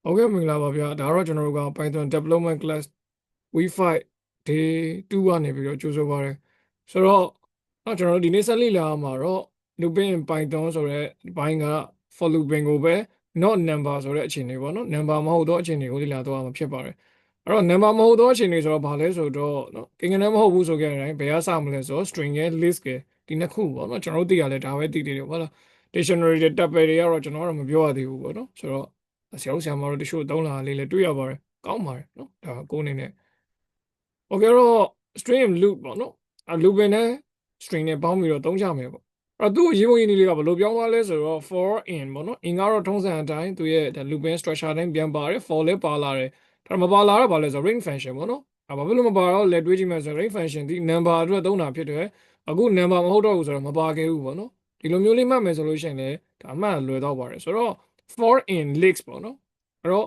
Okay မင်္ဂလာပါဗျာဒါတော့ကျွန်တော်တို့က Python Development Class V5 Day 2ကနေပြီးတော့ကြိုးဆိုပါရစေဆိုတော့ကျွန်တော်တို့ဒီနေ့ဆက်လက်လာမှာတော့ Looping in Python ဆိုတဲ့ဘိုင်းက for looping ကိုပဲ not number ဆိုတဲ့အခြေအနေပေါ့နော် number မဟုတ်သောအခြေအနေကိုလေ့လာတော့မှာဖြစ်ပါတယ်အဲ့တော့ number မဟုတ်သောအခြေအနေဆိုတော့ဘာလဲဆိုတော့နော်ကိန်းဂဏန်းမဟုတ်ဘူးဆိုခဲ့တဲ့အတိုင်းဘယ်ကစမလဲဆိုတော့ string ရဲ့ list ရဲ့ဒီနှစ်ခုပေါ့နော်ကျွန်တော်တို့သိရလဲဒါပဲသိတယ်ဟုတ်လား dictionary တွေ tuple တွေကတော့ကျွန်တော်ကတော့မပြောရသေးဘူးပေါ့နော်ဆိုတော့ဆရာတို့ဆရာမတို့တချို့သုံးလာလေးလည်းတွေ့ရပါတယ်ကောင်းပါတယ်နော်ဒါကိုအနေနဲ့ okay တော့ string loop ပေါ့နော်loop နဲ့ string နဲ့ပေါင်းပြီးတော့သုံးကြမယ်ပေါ့အဲ့တော့သူ့ရေးပုံရင်းလေးကဘယ်လိုပြောင်းသွားလဲဆိုတော့ for in ပေါ့နော် in ကတော့ထုံးစံအတိုင်းသူရဲ့ looping structure တိုင်းပြန်ပါတယ် for လည်းပါလာတယ်ဒါမပါလာတော့ဘာလဲဆိုတော့ ring function ပေါ့နော်ဘာဖြစ်လို့မပါတော့လဲတွေးကြည့်မယ်ဆိုတော့ ring function ဒီ number အတွက်သုံးတာဖြစ်တယ်အခု number မဟုတ်တော့ဘူးဆိုတော့မပါခဲ့ဘူးပေါ့နော်ဒီလိုမျိုးလေးမှတ်မယ်ဆိုလို့ရှိရင်လည်းဒါမှတ်လွယ်တော့ပါတယ်ဆိုတော့ for in list ပေါ့နော်အဲ့တော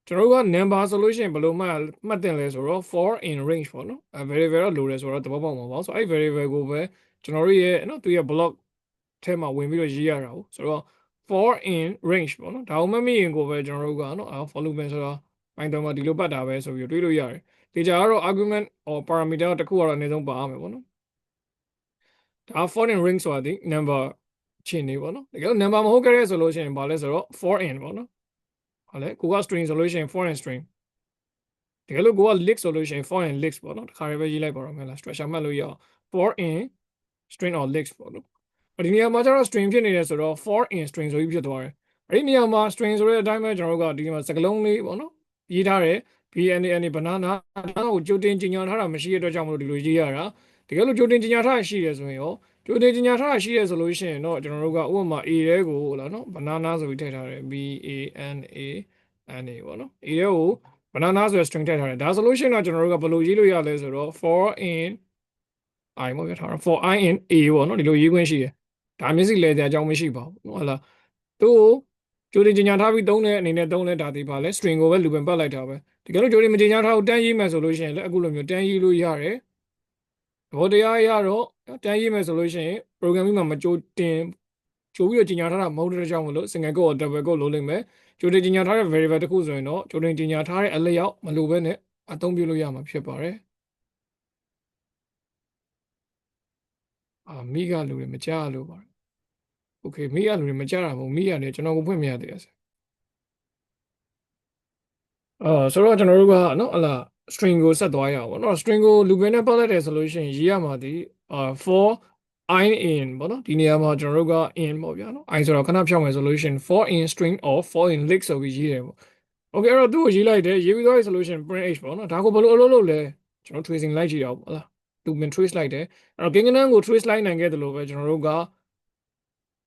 ့ကျွန်တော်တို့က number ဆိုလို့ရှိရင်ဘယ်လိုမှတ်တင်လဲဆိုတော့ for in range ပေါ့နော်variable တော့လိုတယ်ဆိုတော့သဘောပေါက်မှာပါဆိုအဲ့ variable ကိုပဲကျွန်တော်တို့ရဲ့နော်သူရဲ့ block ထဲမှာဝင်ပြီးတော့ရေးရတာဟုတ်ဆိုတော့ for in range ပေါ့နော်ဒါအောင်မမိရင်ကိုပဲကျွန်တော်တို့ကနော် for loop ပဲဆိုတော့ Python မှာဒီလိုပတ်တာပဲဆိုပြီးတွေးလို့ရတယ်ဒီကြကတော့ argument or parameter တစ်ခုကတော့အနည်းဆုံးပါရမယ်ပေါ့နော်ဒါ for in range ဆိုတာဒီ number ချင်းနေပေါ့နော်တကယ်လို့ number မဟုတ်ခဲ့ရဲဆိုလို့ရှိရင်ဘာလဲဆိုတော့ for in ပေါ့နော်ဟာလေကိုက string ဆိုလို့ရှိရင် for in string တကယ်လို့ကိုက list ဆိုလို့ရှိရင် for in list ပေါ့နော်တခါတည်းပဲရေးလိုက်ပါတော့မယ်လား structure မှတ်လို့ရအောင် for in string or list ပေါ့နော်ဒီနေရာမှာကျတော့ string ဖြစ်နေတယ်ဆိုတော့ for in string ဆိုပြီးဖြစ်သွားတယ်အဲ့ဒီနေရာမှာ string ဆိုတဲ့အတိုင်းပဲကျွန်တော်တို့ကဒီမှာစကားလုံးလေးပေါ့နော်ရေးထားတယ် BNA banana ဒါကိုကြိုတင်ကြီးညာထားတာမရှိတဲ့အတွက်ကြောင့်မလို့ဒီလိုရေးရတာတကယ်လို့ကြိုတင်ကြီးညာထားတာရှိတယ်ဆိုရင်ရောကြိုတင်ကြီးညာထားတာရှိတယ်ဆိုလို့ရှိရင်တော့ကျွန်တော်တို့ကဥပမာ A တဲကိုဟုတ်လားနော် banana ဆိုပြီးထည့်ထားတယ် BANANA ပေါ့နော် A တဲကို banana ဆိုတဲ့ string ထည့်ထားတယ်ဒါဆိုလို့ရှိရင်တော့ကျွန်တော်တို့ကဘယ်လိုရေးလို့ရလဲဆိုတော့ for in I ပေါ့ပြထားတာ for I in A ပေါ့နော်ဒီလိုရေးခွင့်ရှိတယ်ဒါမျက်စိလဲတဲ့အကြောင်းမရှိပါဘူးဟုတ်လားသူ့ကိုကြိုတင်ကြီးညာထားပြီးသုံးတဲ့အနေနဲ့သုံးလဲဒါဒီပါလဲ string ကိုပဲ loop ပတ်လိုက်တာပဲတကယ်လို့ကြိုတင်မကြီးညာထားဘူးတန်းရေးမယ်ဆိုလို့ရှိရင်လည်းအခုလိုမျိုးတန်းရေးလို့ရတယ်သဘောတရားအရတော့တန်းရေးမယ်ဆိုလို့ရှိရင် programming မှာမကြိုတင်ကြိုပြီးတော့ကြီးညာထားတာမဟုတ်တဲ့ကြောင့်မလို့ single quote or double quote လို့လိမ့်မယ်ကြိုတင်ကြီးညာထားတဲ့ variable တစ်ခုဆိုရင်တော့ကြိုတင်ကြီးညာထားတဲ့အလျောက်မလိုဘဲနဲ့အသုံးပြုလို့ရမှာဖြစ်ပါတယ်မိကလူတွေမကြားလို့ပါတယ်โอเคမိကလူတွေမကြားတာမဟုတ်မိရတယ်ကျွန်တော်ကိုဖွင့်မရသေးတယ်ဆိုတော့ကျွန်တော်တို့ကနော်ဟလာ string ကိုဆက်သွားရအောင်ပေါ့နော် string ကို loop နဲ့ပတ်သက်တယ်ဆိုလို့ရှိရင်ရေးရမှာဒီfor I in ပေါ့နော်ဒီနေရာမှာကျွန်တော်တို့က in ပေါ့ဗျာနော် I ဆိုတော့ခဏဖြောင်းမယ်ဆိုလို့ရှိရင် for in string or for in list ဆိုပြီးရေးတယ်ပေါ့ okay အဲ့တော့သူ့ကိုရေးလိုက်တယ်ရေးပြီးသွားပြီဆိုလို့ရှိရင် print h ပေါ့နော်ဒါကိုဘယ်လိုအလုပ်လုပ်လဲကျွန်တော် tracing လိုက်ကြည့်အောင်ဟုတ်လား loop in trace လိုက်တယ်အဲ့တော့ကိန်းဂဏန်းကို trace လိုက်နိုင်ခဲ့တယ်လို့ပဲကျွန်တော်တို့က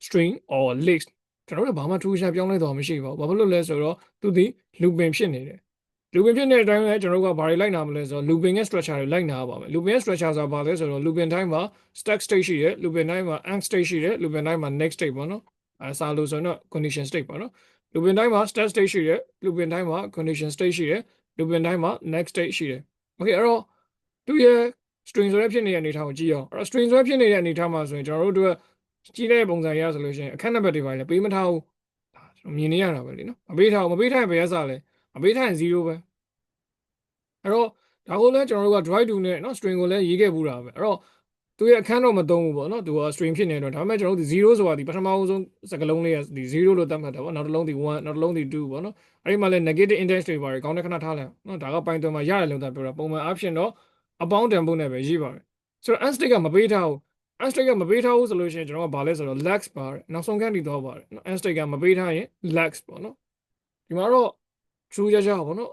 string or list ကျွန်တော်တို့ဘာမှထူးခြားပြောင်းလဲတော့မရှိပါဘူးဘာဖြစ်လို့လဲဆိုတော့သူဒီ looping ဖြစ်နေတယ် looping ဖြစ်တဲ့အတိုင်းပဲကျွန်တော်တို့ကဘာတွေလိုက်နာမလဲဆိုတော့ looping ရဲ့ structure တွေလိုက်နာရပါမယ် looping ရဲ့ structure ဆိုတာဘာလဲဆိုတော့ looping time မှာ stack state ရှိတယ် looping time မှာ end state ရှိတယ် looping time မှာ next state ပေါ့နော်စာလို့ဆိုတော့ condition state ပေါ့နော် looping time မှာ stack state ရှိတယ် looping time မှာ condition state ရှိတယ် looping time မှာ next state ရှိတယ် okay အဲ့တော့သူရဲ့ string ဆိုတဲ့ဖြစ်နေတဲ့အနေအထားကိုကြည့်အောင်အဲ့တော့ string ဆိုတဲ့ဖြစ်နေတဲ့အနေအထားမှာဆိုရင်ကျွန်တော်တို့အတွက်ကြည့်တဲ့ပုံစံရဆိုလို့ရှိရင်အခက်နံပါတ်တွေပါလေပေးမထားဘူးဒါကျွန်တော်မြင်နေရတာပဲလीနော်မပေးထားဘူးမပေးထားရင်ဘယ်ရစလဲမပေးထားရင်0ပဲအဲ့တော့ဒါကိုလည်းကျွန်တော်တို့က drive to နဲ့เนาะ string ကိုလည်းရေးခဲ့ပူတာပဲအဲ့တော့သူရဲ့အခန်းတော့မသုံးဘူးပေါ့เนาะသူက string ဖြစ်နေတော့ဒါပေမဲ့ကျွန်တော်တို့0ဆိုတာဒီပထမဆုံးစကားလုံးလေးကဒီ0လို့သတ်မှတ်တာပေါ့နောက်တစ်လုံးဒီ1နောက်တစ်လုံးဒီ2ပေါ့เนาะအဲ့ဒီမှာလည်း negative index တွေပါတယ်ကောင်းတဲ့ခဏထားလိုက်เนาะဒါက Python မှာရတယ်လို့သာပြောတာပုံမှန်အားဖြင့်တော့အပေါင်းတန်ဖို့နဲ့ပဲရေးပါတယ်ဆိုတော့ unstick ကမပေးထားဘူး unstick ကမပေးထားဘူးဆိုလို့ရှိရင်ကျွန်တော်ကဘာလဲဆိုတော့ lax ပါတယ်နောက်ဆုံးခန်းတည်သွားပါတယ်เนาะ unstick ကမပေးထားရင် lax ပေါ့เนาะဒီမှာတော့ true ကြကြပေါ့เนาะ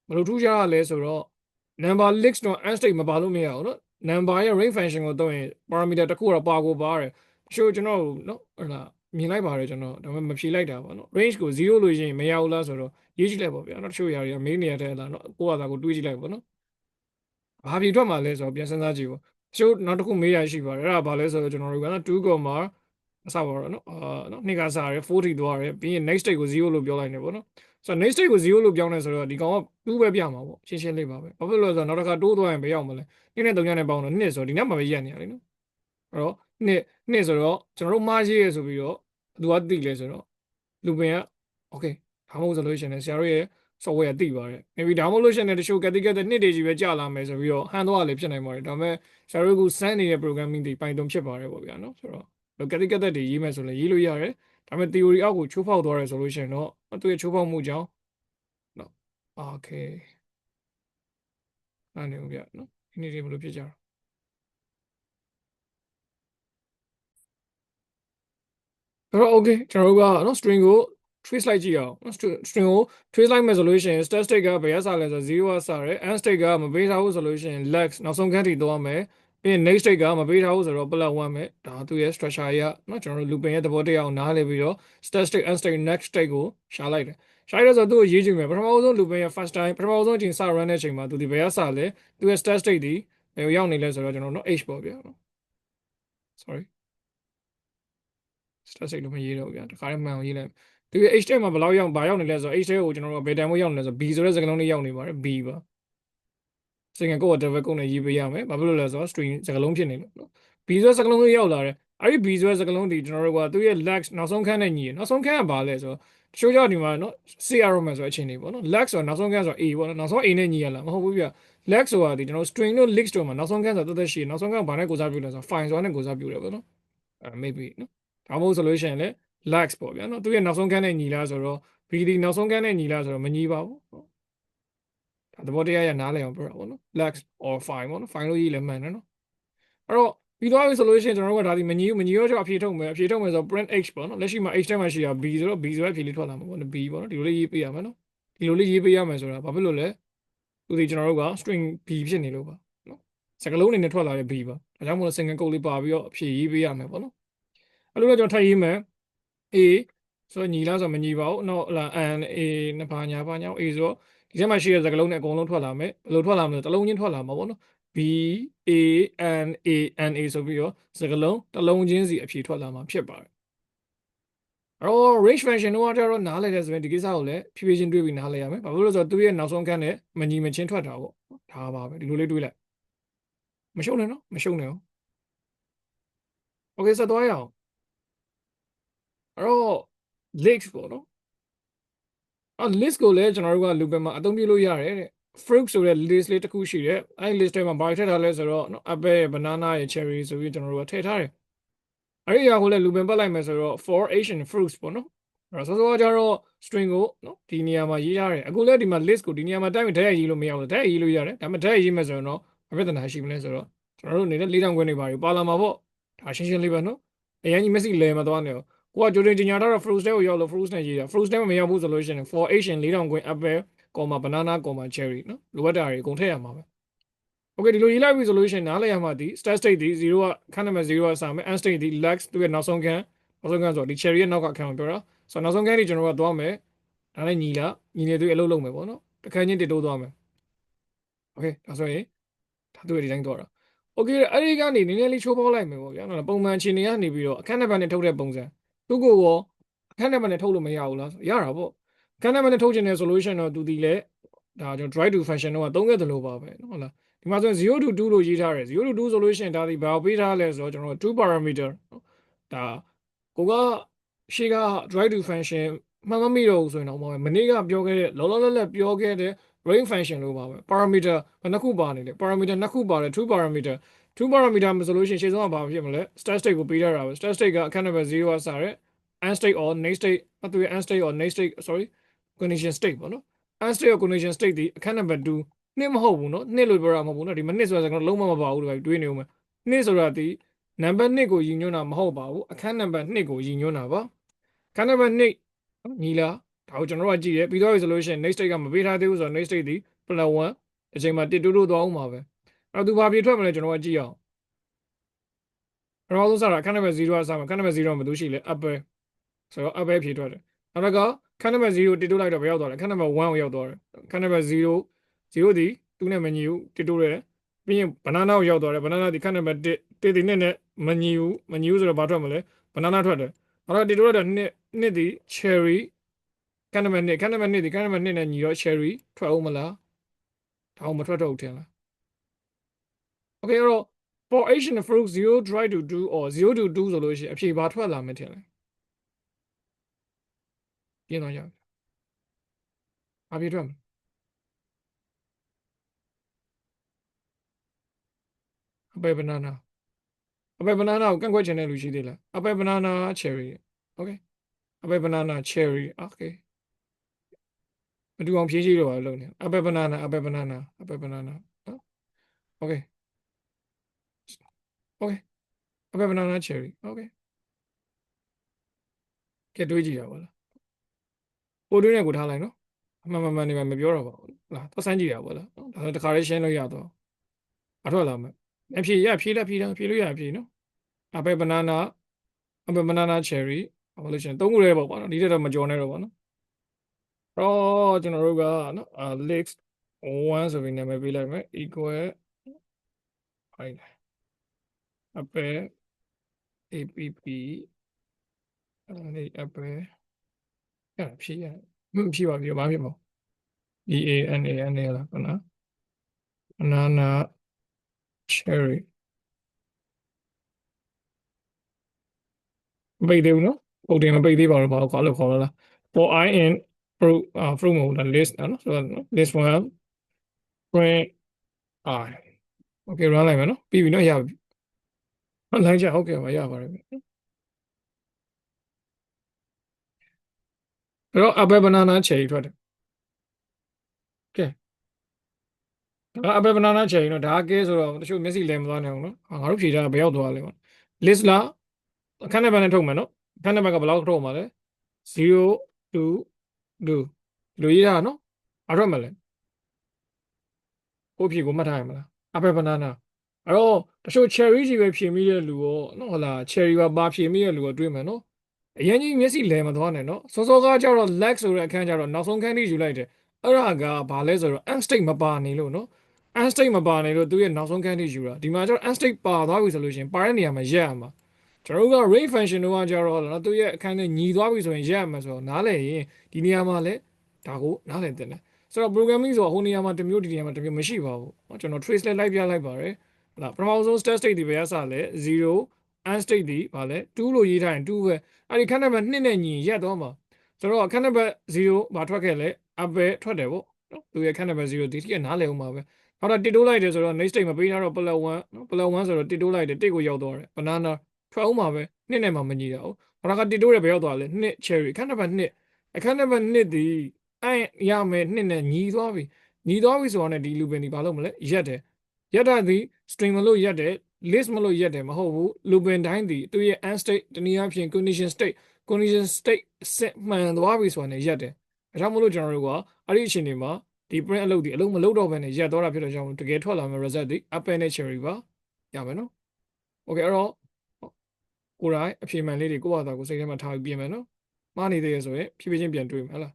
ဘယ်လိုထူးခြားရလဲဆိုတော့ number list တော့ unstick မပါလို့မရဘူးเนาะ number ရဲ့ range function ကိုသုံးရင် parameter တစ်ခုတော့ပါကိုပါတယ်တချို့ကျွန်တော်เนาะဟလာမြင်လိုက်ပါတယ်ကျွန်တော်ဒါပေမဲ့မဖြေလိုက်တာပေါ့เนาะ range ကို0လို့ရှိရင်မရဘူးလားဆိုတော့ရေးကြည့်လိုက်ပေါ့ဗျာเนาะတချို့ຢာတွေကမေးနေရတဲ့လားเนาะကိုယ့်ဟာသာကိုတွေးကြည့်လိုက်ပေါ့เนาะဘာဖြေထွက်မှာလဲဆိုတော့ပြန်စဉ်းစားကြည့်ပေါ့တချို့နောက်တစ်ခုမေးရရှိပါတယ်အဲ့ဒါဘာလဲဆိုတော့ကျွန်တော်တို့ကနော်2ကောမှာအစပါတော့နော်နော်နှစ်ကစားရဲ40သွားရဲပြီးရင် next state ကို0လို့ပြောလိုက်နေပေါ့နော်ဆိုတော့ next state ကို0လို့ပြောင်းနေဆိုတော့ဒီကောင်က2ပဲပြမှာပေါ့ရှင်းရှင်းလေးပါပဲဘာဖြစ်လို့လဲဆိုတော့နောက်တစ်ခါတိုးသွားရင်ဘယ်ရောက်မလဲ2နဲ့3ညနဲ့ပေါင်းတော့2ဆိုတော့ဒီနေ့မှာပဲရက်နေရလေနော်အဲ့တော့2ဆိုတော့ကျွန်တော်တို့မှားရေးရဆိုပြီးတော့သူကသိလဲဆိုတော့လူပင်က okay ဒါမှမဟုတ်ဆိုလို့ရှိရင်ဆရာတို့ရဲ့ software သိပါတယ် maybe ဒါမှမဟုတ်လို့ရှိရင်တချို့ category နှစ်တွေကြီးပဲကြာလာမယ်ဆိုပြီးတော့ဟန်သွားလည်းဖြစ်နိုင်ပါတယ်ဒါပေမဲ့ဆရာတို့ကစမ်းနေတဲ့ programming တွေ Python ဖြစ်ပါတယ်ပေါ့ဗျာနော်ဆိုတော့ category တွေရေးမယ်ဆိုလည်းရေးလို့ရတယ်ဒါပေမဲ့ theory အောက်ကိုချိုးဖောက်သွားတယ်ဆိုလို့ရှိရင်တော့သူ့ရဲ့ချိုးဖောက်မှုကြောင့်နော် okay အဲ့နေဦးဗျာနော်ဒီနေ့တွေဘယ်လိုဖြစ်ကြတော့အဲ့တော့ okay ကျွန်တော်တို့ကနော် string ကို trace လိုက်ကြည့်အောင်နော် string ကို trace လိုက်မယ်ဆိုလို့ရှိရင် start state ကဘယ်ကစလဲဆို0ကစတယ် end state ကမပေးထားဘူးဆိုလို့ရှိရင် lex နောက်ဆုံးခန်းထိသွားမယ်ပြီးရင် next state ကမပေးထားဘူးဆိုတော့ plus 1မယ်ဒါသူ့ရဲ့ structure ရနော်ကျွန်တော်တို့ looping ရဲ့သဘောတရားကိုနားလည်ပြီးတော့ start state end state next state ကိုရှာလိုက်တယ်ရှာလိုက်တော့ဆိုသူ့ကိုရေးကြည့်မယ်ပထမဆုံး looping ရဲ့ first time ပထမဆုံးအချိန်စ run တဲ့အချိန်မှာသူဒီဘယ်ကစလဲသူ့ရဲ့ start state ဒီဘယ်ကိုရောက်နေလဲဆိုတော့ကျွန်တော်တို့ h ပေါ့ဗျာနော် sorry start state လို့မရေးတော့ဗျာတခါတည်းမှန်အောင်ရေးလိုက်သူရဲ့ h ထဲမှာဘယ်လောက်ရောက်ဘာရောက်နေလဲဆိုတော့ h ထဲကိုကျွန်တော်တို့ဘယ်တန်ဖို့ရောက်နေလဲဆိုတော့ b ဆိုတဲ့စကားလုံးလေးရောက်နေပါတယ် b ပါစင်ကကိုယ်က double ကုတ်နဲ့ရေးပေးရမယ်ဘာဖြစ်လို့လဲဆိုတော့ string စကားလုံးဖြစ်နေလို့နော် b ဆိုတဲ့စကားလုံးလေးရောက်လာတယ်အဲ့ဒီ b ဆိုတဲ့စကားလုံးဒီကျွန်တော်တို့ကသူ့ရဲ့ lex နောက်ဆုံးခန်းနဲ့ညီရနောက်ဆုံးခန်းကဘာလဲဆိုတော့တချို့ကြောင့်ဒီမှာနော် CR မှာဆိုတဲ့အချိန်လေးပေါ့နော် lex ဆိုတော့နောက်ဆုံးခန်းဆိုတော့ a ပေါ့နော်နောက်ဆုံး a နဲ့ညီရလားမဟုတ်ဘူးပြ lex ဆိုတာဒီကျွန်တော် string တို့ list တို့မှာနောက်ဆုံးခန်းဆိုတော့တက်တက်ရှိနောက်ဆုံးခန်းကဘာနဲ့ကိုစားပြုလဲဆိုတော့ file ဆိုတာနဲ့ကိုစားပြုတယ်ပေါ့နော်maybe နော်ဒါမှမဟုတ်ဆိုလို့ရှိရင်လည်း lax ပေါ့ဗျာနော်သူရဲ့နောက်ဆုံးခန်းနဲ့ညီလားဆိုတော့ BD နောက်ဆုံးခန်းနဲ့ညီလားဆိုတော့မညီပါဘူးဒါသဘောတရားရနားလည်အောင်ပြောတာပေါ့နော် lax or fine ပေါ့နော် fine လို့ရေးလည်းမှန်တယ်နော်အဲ့တော့ပြီးသွားပြီဆိုလို့ရှိရင်ကျွန်တော်တို့ကဒါဒီမညီဘူးမညီရောကြောင့်အဖြေထုတ်မယ်ဆို print h ပေါ့နော်လက်ရှိမှာ h ထဲမှာရှိတာ b ဆိုတော့ b ဆိုတဲ့အဖြေလေးထွက်လာမှာပေါ့နော် b ပေါ့နော်ဒီလိုလေးရေးပေးရမယ်နော်ဒီလိုလေးရေးပေးရမယ်ဆိုတာဘာဖြစ်လို့လဲသူဒီကျွန်တော်တို့က string b ဖြစ်နေလို့ပါနော်စကားလုံးအနေနဲ့ထွက်လာတဲ့ b ပါဒါကြောင့်မို့လို့ single quote လေးပါပြီးတော့အဖြေရေးပေးရမယ်ပေါ့နော်အဲ့လိုတော့ကျွန်တော်ထပ်ရေးမယ် A ဆိုတော့ညီလားဆိုတော့မညီပါဘူး။နောက်ဟလာ N A နှစ်ပါးညာပါညာ A ဆိုတော့ဒီထဲမှာရှိတဲ့စကားလုံးနဲ့အကုန်လုံးထွက်လာမယ်။ဘယ်လိုထွက်လာမလဲ။တစ်လုံးချင်းထွက်လာမှာပေါ့နော်။ B A N A N A ဆိုပြီးတော့စကားလုံးတစ်လုံးချင်းစီအဖြေထွက်လာမှာဖြစ်ပါတယ်။အဲ့တော့ range function တော့တော့နားလည်တဲ့ဆိုရင်ဒီကိစ္စကိုလည်းဖြည်းဖြည်းချင်းတွေးပြီးနားလည်ရမယ်။ဘာဖြစ်လို့လဲဆိုတော့သူရဲ့နောက်ဆုံးခန်းနဲ့မညီမချင်းထွက်တာပေါ့။ဒါပါပဲဒီလိုလေးတွေးလိုက်။မရှုံနဲ့နော်မရှုံနဲ့နော်။ Okay ဆက်သွားရအောင်။အဲ့တော့ leaks ပေါ့နော်list ကိုလည်းကျွန်တော်တို့က loop မှာအသုံးပြုလို့ရတယ်တဲ့ fruit ဆိုတဲ့ list လေးတစ်ခုရှိတယ်အဲ့ list ထဲမှာဘာထည့်ထားလဲဆိုတော့ apple ရယ် banana ရယ် cherry ဆိုပြီးကျွန်တော်တို့ကထည့်ထားတယ်အဲ့ဒီအရာကိုလည်း loop ပတ်လိုက်မယ်ဆိုတော့ for asian fruits ပေါ့နော်အဲ့တော့စောစောကကျတော့ string ကိုနော်ဒီနေရာမှာရေးထားတယ်အခုလည်းဒီမှာ list ကိုဒီနေရာမှာတိုက်ပြီးဓာတ်ရိုက်ရေးလို့မရဘူးဓာတ်ရိုက်ရေးလို့ရတယ်ဒါပေမဲ့ဓာတ်ရိုက်ရေးမယ်ဆိုရင်တော့ဘာပြဿနာရှိမလဲဆိုတော့ကျွန်တော်တို့နေတဲ့၄တောင်ခွင်းတွေပါလာမှာပေါ့ဒါရှင်းရှင်းလေးပဲနော်အရင်ကြီး message လဲမသွားနဲ့ကိုကကြိုတင်ကြီးညာထားတော့ fruits တွေကိုရောက်လို့ fruits နဲ့ရေးတာ fruits နဲ့မရောက်ဘူးဆိုလို့ရှိရင် for asian ၄တောင်ခွင်း apple, banana, cherry နော်လိုအပ်တာတွေအကုန်ထည့်ရမှာပဲ okay ဒီလိုရေးလိုက်ပြီဆိုလို့ရှိရင်နားလည်ရမှာဒီ start state ဒီ0ကခန်းနံပါတ်0ကစမယ် end state ဒီ lex သူ့ရဲ့နောက်ဆုံးခန်းဆိုဒီ cherry ရဲ့နောက်ကခန်းကိုပြောတာဆိုတော့နောက်ဆုံးခန်းကြီးကျွန်တော်တို့ကသွားမယ်ဒါနဲ့ညီလားညီနေသူအလုပ်လုပ်မယ်ပေါ့နော်တစ်ခန်းချင်းတစ်တိုးသွားမယ် okay ဒါဆိုရင်ဒါသူ့ရဲ့ဒီတိုင်းသွားတာ okay အဲ့ဒီကနေနည်းနည်းလေးချိုးဖောက်လိုက်မယ်ပေါ့ဗျာနော်ပုံမှန်အခြေအနေကနေပြီးတော့အခန်းနံပါတ်နဲ့ထုတ်တဲ့ပုံစံသူ့ကိုရောအခန်းနံပါတ်နဲ့ထုတ်လို့မရဘူးလားရတာပေါ့အခန်းနံပါတ်နဲ့ထုတ်ချင်တဲ့ solution တော့သူဒီလေဒါကျွန်တော် drive to function တော့သုံးခဲ့သလိုပါပဲနော်ဟုတ်လားဒီမှာဆိုရင်0 to 2လို့ရေးထားတယ်0 to 2ဆိုလို့ရှိရင်ဒါဒီဘာပေးထားလဲဆိုတော့ကျွန်တော်2 parameter နော်ဒါကိုကရှေ့က drive to function မှန်မမိတော့ဘူးဆိုရင်တော့မနေ့ကပြောခဲ့တဲ့လောလောလတ်လတ်ပြောခဲ့တဲ့ range function လို့ပါပဲ parameter ဘယ်နှခုပါနေလဲ parameter နှစ်ခုပါတယ်2 parameter 2 parameter မဆိုလို့ရှိရင်ရှေ့ဆုံးကဘာဖြစ်မလဲ start state ကိုပေးထားတာပဲ start state ကအခန်းနံပါတ်0ကစတဲ့ end state or next state အတူ end state or next state sorry condition state ပေါ့နော် end state or condition state ဒီအခန်းနံပါတ်2နှစ်မဟုတ်ဘူးနော်နှစ်လို့ပြောတာမဟုတ်ဘူးနော်ဒီမှာနှစ်ဆိုတာကျွန်တော်လုံးဝမပါဘူးဒီတွေးနေဦးမယ်နှစ်ဆိုတာဒီနံပါတ်2ကိုရည်ညွှန်းတာမဟုတ်ပါဘူးအခန်းနံပါတ်2ကိုရည်ညွှန်းတာပါအခန်းနံပါတ်2ညီလားဒါကိုကျွန်တော်တို့ကကြည့်ရပြီးတော့ဆိုလို့ရှိရင် next state ကမပေးထားသေးဘူးဆိုတော့ next state ဒီ +1 အချိန်မှာ1 2လို့သွားအောင်ပါပဲအဲ့တော့သူဘာပြေထွက်မလဲကျွန်တော်ကကြည့်အောင်ပထမဆုံးစတာခန်းနံပါတ်0ကစမှာခန်းနံပါတ်0မှာဘာလို့ရှိလဲ apple ဆိုတော့ apple ဖြေထွက်တယ်နောက်တစ်ခါခန်းနံပါတ်0တစ်တိုးလိုက်တော့ဘယ်ရောက်သွားလဲခန်းနံပါတ်1ကိုရောက်သွားတယ်ခန်းနံပါတ်0ဒီသူ့နဲ့မညီဘူးတစ်တိုးတယ်ပြီးရင် banana ကိုရောက်သွားတယ် banana ဒီခန်းနံပါတ်1တစ်ဒီနဲ့မညီဘူးဆိုတော့ဘာထွက်မလဲ banana ထွက်တယ်နောက်တော့တစ်တိုးလိုက်တော့နှစ်ဒီ cherry ခန်းနံပါတ်2ခန်းနံပါတ်2ဒီခန်းနံပါတ်2နဲ့ညီတော့ cherry ထွက်အောင်မလားဒါအောင်မထွက်တော့ဘူးထင်လား okay အဲ့တော့ for Asian fruit 0 try to do or 0 to 2ဆိုလို့ရှိရင်အဖြေဘာထွက်လာမယ်ထင်လဲပြင်းတော့ရ ဘာဖြစ်ထွက်မလဲအပယ် banana အပယ် banana ကိုကန့်ကွက်ချင်တဲ့လူရှိသေးလားအပယ် banana cherry okay အပယ် banana cherry okay မတူအောင်ဖြည့်ကြည့်တော့လို့နေအပယ် banana အပယ် banana အပယ် banana နော် okay okay အပယ် banana cherry okay ကဲတွေးကြည့်ရပါလားကိုတွေးနဲ့ကိုထားလိုက်နော်အမှန်နေမှာမပြောတော့ပါဘူးလားသက်ဆိုင်ကြည့်ရပါလားနော်ဒါဆိုတခါလေးရှင်းလို့ရတော့အထွက်လာမယ်အဖြေရဖြေလို့ရဖြေနော်အပယ် banana အပယ် banana cherry ဘာလို့ရှင်းသုံးခုလေးပေါ့ကွာနော်ဒီတက်တော့မကြော်နဲ့တော့ပါနော်တော့ကျွန်တော်တို့ကနော်list 1ဆိုပြီးနာမည်ပေးလိုက်မယ် equal ဟုတ်တယ်အပယ် app အဲ့ဒီအပယ်ရဖြေရဖြေပါပြီဘာဖြစ်မလဲ BANANA လားခဏ banana cherry မပိတ်သေးဘူးနော်ပုတ်တယ်မပိတ်သေးပါဘူးဘာလို့ခေါ်လို့ခေါ်လား for I in fruit fruit မဟုတ်လား list နော်ဆိုတော့ list 1 print I okay run လိုက်မယ်နော်ပြီးပြီနော်ရပြီလိုက်ကြဟုတ်ကဲ့ပါရပါတယ်အဲ့တော့ apple banana cherry ထွက်တယ်ကဲဒါ apple banana cherry နော်ဒါကဲဆိုတော့တချို့မျက်စိလဲမသွားနိုင်ဘူးနော်ငါတို့ဖြေတာဘယ်ရောက်သွားလဲ list လားအခန်းနံပါတ်နဲ့ထုတ်မယ်နော်အခန်းနံပါတ်ကဘယ်လောက်ထုတ်မှာလဲ0 2 2လူရေးတာနော်ဘာထွက်မှာလဲကိုဖြေကိုမှတ်ထားရမလား apple banana အဲ့တော့တချို့ cherry ကြီးပဲဖြေမိတဲ့လူရောနော်ဟုတ်လား cherry ပါဖြေမိတဲ့လူရောတွေးမယ်နော်အရင်ကြီးမျက်စိလဲမသွားနဲ့နော်စောစောကကြတော့ lag ဆိုတဲ့အခန်းကြတော့နောက်ဆုံးခန်းထိယူလိုက်တယ်အဲ့ဒါကဘာလဲဆိုတော့ end state မပါနေလို့နော် end state မပါနေလို့သူရဲ့နောက်ဆုံးခန်းထိယူတာဒီမှာကျတော့ end state ပါသွားပြီဆိုလို့ရှိရင်ပါတဲ့နေရာမှာရက်ရမှာကျွန်တော်တို့က rate function တော့ကြတော့နော်သူရဲ့အခန်းနဲ့ညီသွားပြီဆိုရင်ရက်ရမှာဆိုတော့နားလည်ရင်ဒီနေရာမှာလည်းဒါကိုနားလည်တင်တယ်ဆိုတော့ programming ဆိုတော့ဟိုနေရာမှာတစ်မျိုးဒီနေရာမှာတစ်မျိုးမရှိပါဘူးเนาะကျွန်တော် trace လိုက်ပြလိုက်ပါတယ်ဟုတ်လားပထမဆုံး start state ဒီပဲရစလဲ0 end state ဒီဗာလဲ2လို့ရေးထားရင်2ပဲအဲ့ဒီခန်းနံပါတ်2နဲ့ညီရက်သွားမှာဆိုတော့ခန်းနံပါတ်0ဗာထွက်ခဲ့လဲ apple ထွက်တယ်ပေါ့เนาะသူရဲ့ခန်းနံပါတ်0ဒီတိကနားလည်အောင်ပါပဲနောက်တော့တစ်တိုးလိုက်တယ်ဆိုတော့ next state မပေးထားတော့ plus 1เนาะ plus 1ဆိုတော့တစ်တိုးလိုက်တယ်တစ်ကိုရောက်သွားတယ် banana ထွက်အောင်ပါပဲ2နဲ့မှမညီတာဟုတ်ဘာကတစ်တိုးတယ်ဘယ်ရောက်သွားလဲ2 cherry ခန်းနံပါတ်2အခန်းနံပါတ်2ဒီအဲ့ရမယ်2နဲ့ညီသွားပြီညီသွားပြီဆိုတော့ ਨੇ ဒီလူပင်ဒီဘာလို့မလဲရက်တယ်ရက်တာဒီ string မလို့ရက်တယ် list မလို့ရက်တယ်မဟုတ်ဘူးလူပင်တိုင်းဒီသူရဲ့ end state တနည်းအားဖြင့် condition state ဆက်မှန်သွားပြီဆိုတော့ ਨੇ ရက်တယ်အဲဒါမှမလို့ကျွန်တော်တို့ကအဲ့ဒီအချိန်တွေမှာဒီ print အလုပ်ဒီအလုပ်မလုပ်တော့ဘဲနဲ့ရက်သွားတာဖြစ်တဲ့ကြောင့်တကယ်ထွက်လာမယ့် result ဒီ apple နဲ့ cherry ပါရမယ်နော် okay အဲ့တော့ကိုယ်တိုင်အဖြေမှန်လေးတွေကိုယ့်ဘာသာကိုစိတ်ထဲမှာထားပြီးပြင်မယ်နော်မှားနေသေးရဆိုရင်ဖြည်းဖြည်းချင်းပြန်တွေးမယ်ဟလား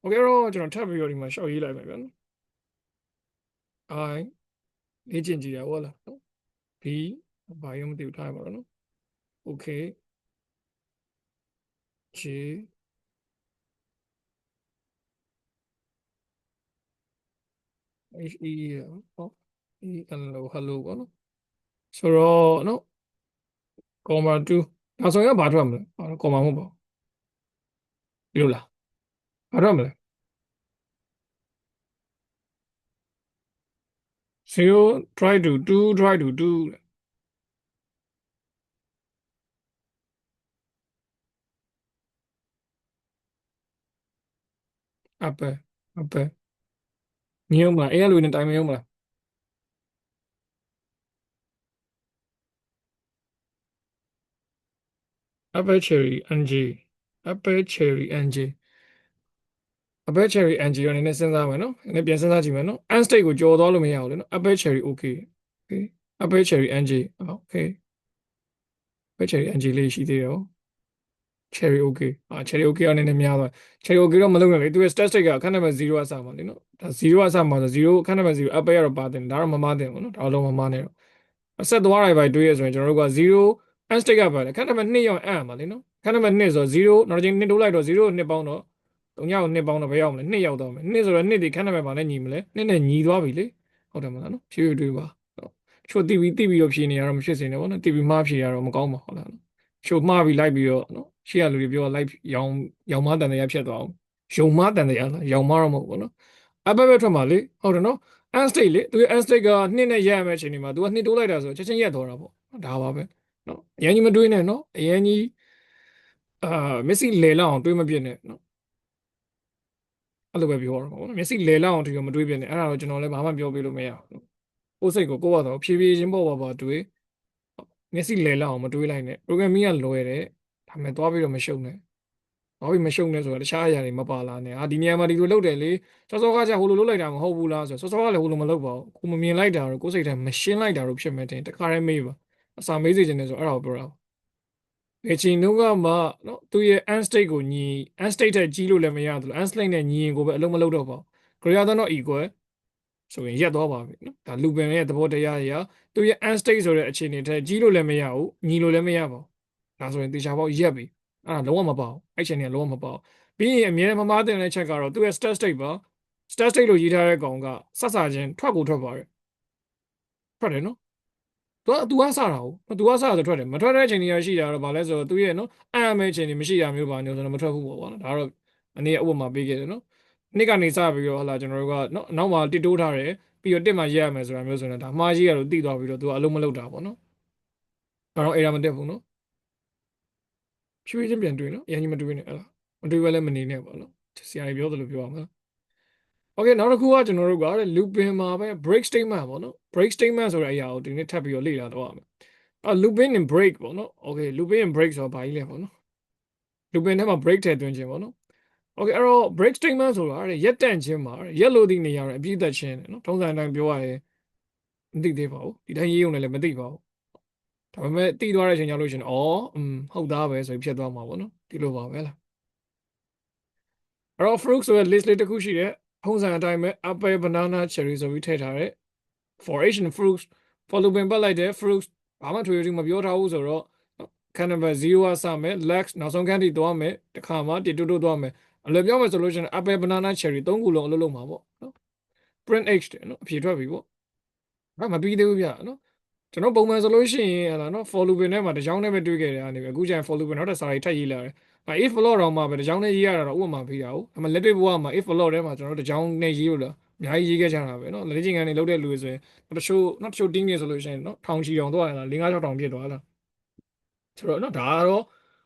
okay အဲ့တော့ကျွန်တော်ထပ်ပြီးတော့ဒီမှာရှောက်ရေးလိုက်မယ်ဗျာနော် I လေ့ကျင့်ကြည့်ရဟုတ်လားနော် B ဘာရုံမသိဘူးထားရပါတော့နော် okay J H E ဟော E hello hello ပေါ့နော်ဆိုတော့နော် comma 2ဒါဆိုရင်ဘာထွက်မလဲ comma မဟုတ်ပါဘူးဒီလိုလားဘာထွက်မလဲ0 try to 2 try to 2 apple apple မြင်အောင်မလားအဲ့လိုနဲ့တိုင်မအောင်မလား apple cherry NG apple cherry NG apple cherry NG ရောနည်းနည်းစဉ်းစားမယ်နော်နည်းနည်းပြန်စဉ်းစားကြည့်မယ်နော် end state ကိုကြော်သွားလို့မရဘူးလေနော် apple cherry okay okay apple cherry NG okay apple cherry NG လေးရှိသေးတယ် cherry okay cherry okay အနေနဲ့များသွား cherry okay တော့မလုပ်နဲ့လေသူရဲ့ statistic ကခန်းနံပါတ်0အစမှာလေနော်ဒါ0အစမှာဆို0ခန်းနံပါတ်0 apple ကတော့ပါတယ်ဒါတော့မမတင်ဘူးနော်ဒါတော့မမနဲ့တော့အဆက်သွားလိုက်ပါတွေးရဆိုရင်ကျွန်တော်တို့က0 and state ကပါတယ်ခန်းနံပါတ်2ရောက်အံ့မှာလေနော်ခန်းနံပါတ်2ဆို0နောက်တစ်ချိန်2တိုးလိုက်တော့0ကို2ပေါင်းတော့3ညကို2ပေါင်းတော့ဘယ်ရောက်မလဲ2ရောက်တော့မယ်2ဆိုတော့2ဒီခန်းနံပါတ်ဘာနဲ့ညီမလဲ2နဲ့ညီသွားပြီလေဟုတ်တယ်မလားနော်ဖြည်းဖြည်းတွေးပါချို့တိပြီးတော့ဖြေနေရတော့မဖြစ်စေနဲ့ဗောနော်တိပြီးမှားဖြေရတော့မကောင်းပါဟုတ်လားချို့မှားပြီးလိုက်ပြီးတော့နော်ရှေ့ကလူတွေပြောလိုက်ရောင်မတန်တရားဖြစ်သွားအောင် ယုံမှားတန်တရားလားယောင်မှားတော့မဟုတ်ဘူးနော်အဘပဲထွက်မှာလေဟုတ်တယ်နော် end state လေသူရဲ့ end state က2နဲ့ရက်ရမယ့်အချိန်ဒီမှာသူက2တိုးလိုက်တာဆိုချက်ချင်းရက်သွားတာပေါ့ဒါပါပဲနော်အရင်ကြီးမတွေးနဲ့နော်အရင်ကြီးမျက်စိလဲလောက်အောင်တွေးမပြစ်နဲ့နော်အဲ့လိုပဲပြောရမှာပေါ့နော်မျက်စိလဲလောက်အောင်ဒီလိုမတွေးပြစ်နဲ့အဲ့ဒါတော့ကျွန်တော်လည်းဘာမှပြောပြလို့မရဘူးကိုယ်စိတ်ကိုရတော့ဖြည်းဖြည်းချင်းပေါ့ပါတွေးမျက်စိလဲလောက်အောင်မတွေးလိုက်နဲ့ programming ကလွယ်တယ်ဒါပေမဲ့သွားပြီးတော့မရှုပ်နဲ့ဘာဖြစ်မရှုံနေဆိုတာတခြားအရာတွေမပါလာနဲ့ဒီနေရာမှာဒီလိုလုပ်တယ်လေစောစောကကြဟိုလိုလုပ်လိုက်တာမဟုတ်ဘူးလားဆိုစောစောကလည်းဟိုလိုမလုပ်ပါဘူးကိုမမြင်လိုက်တာတော့ကိုယ်စိတ်ထဲမရှင်းလိုက်တာတော့ဖြစ်မဲ့တင်တခါတည်းမေးပါအစာမေးစေချင်တယ်ဆိုအဲ့ဒါကိုပြောတာဘယ်ချိန်တော့ကမှနော်သူရဲ့ end state ကိုညီ end state ထက်ကြီးလို့လည်းမရဘူး end state နဲ့ညီရင်ကိုပဲအလုံးမလုံးတော့ပါဘူး greater than or equal ဆိုရင်ရက်သွားပါပြီနော်ဒါ looping ရဲ့သဘောတရားအရာသူရဲ့ end state ဆိုတဲ့အခြေအနေထက်ကြီးလို့လည်းမရဘူးညီလို့လည်းမရပါဘူးဒါဆိုရင်တေချာပေါက်ရက်ပြီအဲ့ဒါလုံးဝမပေါ့အဲ့ချိန်ကလုံးဝမပေါ့ပြီးရင်အမြဲမမားတင်တဲ့ချက်ကတော့သူ့ရဲ့ stat state ပါ stat state လို့ရေးထားတဲ့ကောင်ကဆက်စာချင်းထွက်ကိုထွက်ပါတယ်ထွက်တယ်နော်သူကစတာဟုတ်သူကစတာဆိုထွက်တယ်မထွက်တဲ့အချိန်ကြီးရှိတာတော့ဗာလဲဆိုတော့သူရဲ့နော်အံ့အမဲအချိန်ကြီးမရှိတာမျိုးပါမျိုးဆိုတော့မထွက်ဘူးပေါ့ကွာဒါတော့အနေနဲ့ဥပမာပေးခဲ့တယ်နော်နေ့ကနေစပြီးတော့ဟလာကျွန်တော်တို့ကနော်နောက်မှာတစ်တိုးထားတယ်ပြီးတော့တစ်မှရက်ရမယ်ဆိုတာမျိုးဆိုရင်ဒါမှားကြီးရတော့တိသွားပြီးတော့သူကအလုံးမလုံးတာပေါ့နော်ဒါတော့အဲ့ဒါမတက်ဘူးနော်ဖြည်းဖြည်းချင်းပြန်တွေ့နော်အရင်ကြီးမတွေ့နဲ့အဲ့လားမတွေ့ဘဲလည်းမနေနဲ့ပေါ့နော်ဆရာကြီးပြောသလိုပြောရမှာโอเคနောက်တစ်ခုကကျွန်တော်တို့က looping မှာပဲ break statement ပေါ့နော် break statement ဆိုတဲ့အရာကိုဒီနေ့ထပ်ပြီးတော့လေ့လာတော့ရမယ်looping and break ပေါ့နော် okay looping and break ဆိုတာဘာကြီးလဲပေါ့နော် looping ထဲမှာ break ထည့်သွင်းခြင်းပေါ့နော် okay အဲ့တော့ break statement ဆိုတာရက်တန့်ခြင်းမှာရက်လို့သည့်နေရာတွေအပြည့်သက်ခြင်းနော်ထုံးစံအတိုင်းပြောရရင်မသိသေးပါဘူးဒီတိုင်းရေးုံနဲ့လည်းမသိပါဘူးဒါပေမဲ့သိသွားတဲ့အချိန်ကျလို့ရှင်ဟုတ်သားပဲဆိုပြီးဖြစ်သွားမှာပေါ့နော်ဒီလိုပါပဲလားအဲ့တော့ fruit ဆိုတဲ့ list လေးတစ်ခုရှိတယ်ထုံးစံအတိုင်းပဲ apple banana cherry ဆိုပြီးထည့်ထားတယ် for Asian fruits for looping ပတ်လိုက်တဲ့ fruits ဘာမှထွေထွေမပြောထားဘူးဆိုတော့ခန်းနံပါတ်0ကစမယ် lex နောက်ဆုံးခန်းထိသွားမယ်တခါမှ1တိုးသွားမယ်အလွယ်ပြောမယ်ဆိုလို့ရှိရင် apple banana cherry 3ခုလုံးအလုပ်လုပ်မှာပေါ့နော် print h တဲ့နော်အဖြေထွက်ပြီပေါ့ဘာမပြီးသေးဘူးဗျနော်ကျွန်တော်ပုံမှန်ဆိုလို့ရှိရင်ဟလာနော် for looping ထဲမှာတစ်ကြောင်းနဲ့ပဲတွေ့ခဲ့တယ်အနေပဲအခုကျရင် for looping နောက်တစ်စာရီထပ်ရေးလာတယ်if floor တော့မှပဲတစ်ကြောင်းနဲ့ရေးရတာတော့ဥပမာပေးတာဟုတ်ဒါပေမဲ့လက်တွေ့ဘဝမှာ if floor ထဲမှာကျွန်တော်တို့တစ်ကြောင်းနဲ့ရေးလို့လားအများကြီးရေးခဲ့ကြတာပဲနော်လက်ကျင်ကန်တွေလောက်တဲ့လူတွေဆိုရင်တချို့ team တွေဆိုလို့ရှိရင်နော်ထောင်ချီအောင်သွားရတာ5 6ထောင်ဖြစ်သွားလားဆိုတော့နော်ဒါကတော့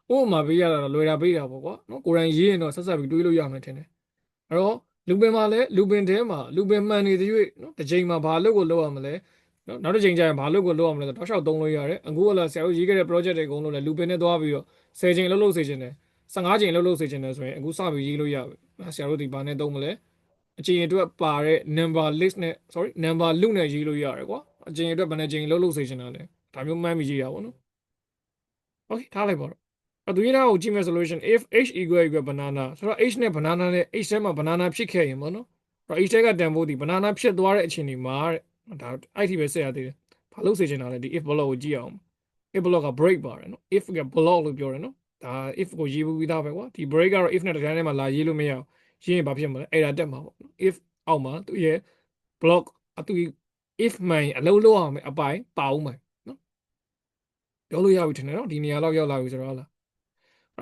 ဥပမာပေးရတာတော့လွယ်တာပေးတာပေါ့ကွာနော်ကိုယ်တိုင်ရေးရင်တော့ဆက်ဆက်ပြီးတွေးလို့ရမယ်ထင်တယ်အဲ့တော့လူပင်မှာလည်းလူပင်ထဲမှာလူပင်မှန်နေတဲ့၍နော်တစ်ချိန်မှာဘာလုပ်ကိုလုပ်ရမလဲနော်နောက်တစ်ချိန်ကျရင်ဘာလုပ်ကိုလုပ်ရမလဲဆိုတော့တောက်လျှောက်သုံးလို့ရတယ်အခုကလည်းဆရာတို့ရေးခဲ့တဲ့ project တွေအကုန်လုံးလည်းလူပင်နဲ့သွားပြီးတော့10ချိန်လုပ်စေချင်တယ်15ချိန်လုပ်စေချင်တယ်ဆိုရင်အခုစပြီးရေးလို့ရပြီဆရာတို့ဒီဘာနဲ့သုံးမလဲအချိန်အတွက်ပါတဲ့ number list နဲ့ sorry number loop နဲ့ရေးလို့ရတယ်ကွာအချိန်အတွက်ဘယ်နှချိန်လုပ်စေချင်တာလဲဒါမျိုးမှန်းပြီးရေးတာပေါ့နော် okay ထားလိုက်ပါတော့သူရေးတာကိုကြည့်မယ်ဆိုလို့ရှိရင် if h equal banana ဆိုတော့ h နဲ့ banana နဲ့ h ထဲမှာ banana ဖြစ်ခဲ့ရင်ပေါ့နော်အဲ့ h ထဲကတန်ဖို့ဒီ banana ဖြစ်သွားတဲ့အချိန်ဒီမှာတဲ့ဒါအဲ့ဒီပဲဆက်ရသေးတယ်ဘာလို့စေချင်တာလဲဒီ if block ကိုကြည့်အောင် if block က break ပါတယ်နော် if က block လို့ပြောတယ်နော်ဒါ if ကိုရေးပြီးသားပဲကွာဒီ break ကတော့ if နဲ့တခါတည်းမှာလာရေးလို့မရအောင်ရေးရင်ဘာဖြစ်မလဲအဲ့ဒါတက်မှာပေါ့နော် if အောက်မှာသူရဲ့ block သူ if မှန်အလုံးလုံးအောင်အပိုင်းပါအောင်မယ်နော်ပြောလို့ရပြီထင်တယ်နော်ဒီနေရာလောက်ရောက်လာပြီဆိုတော့လား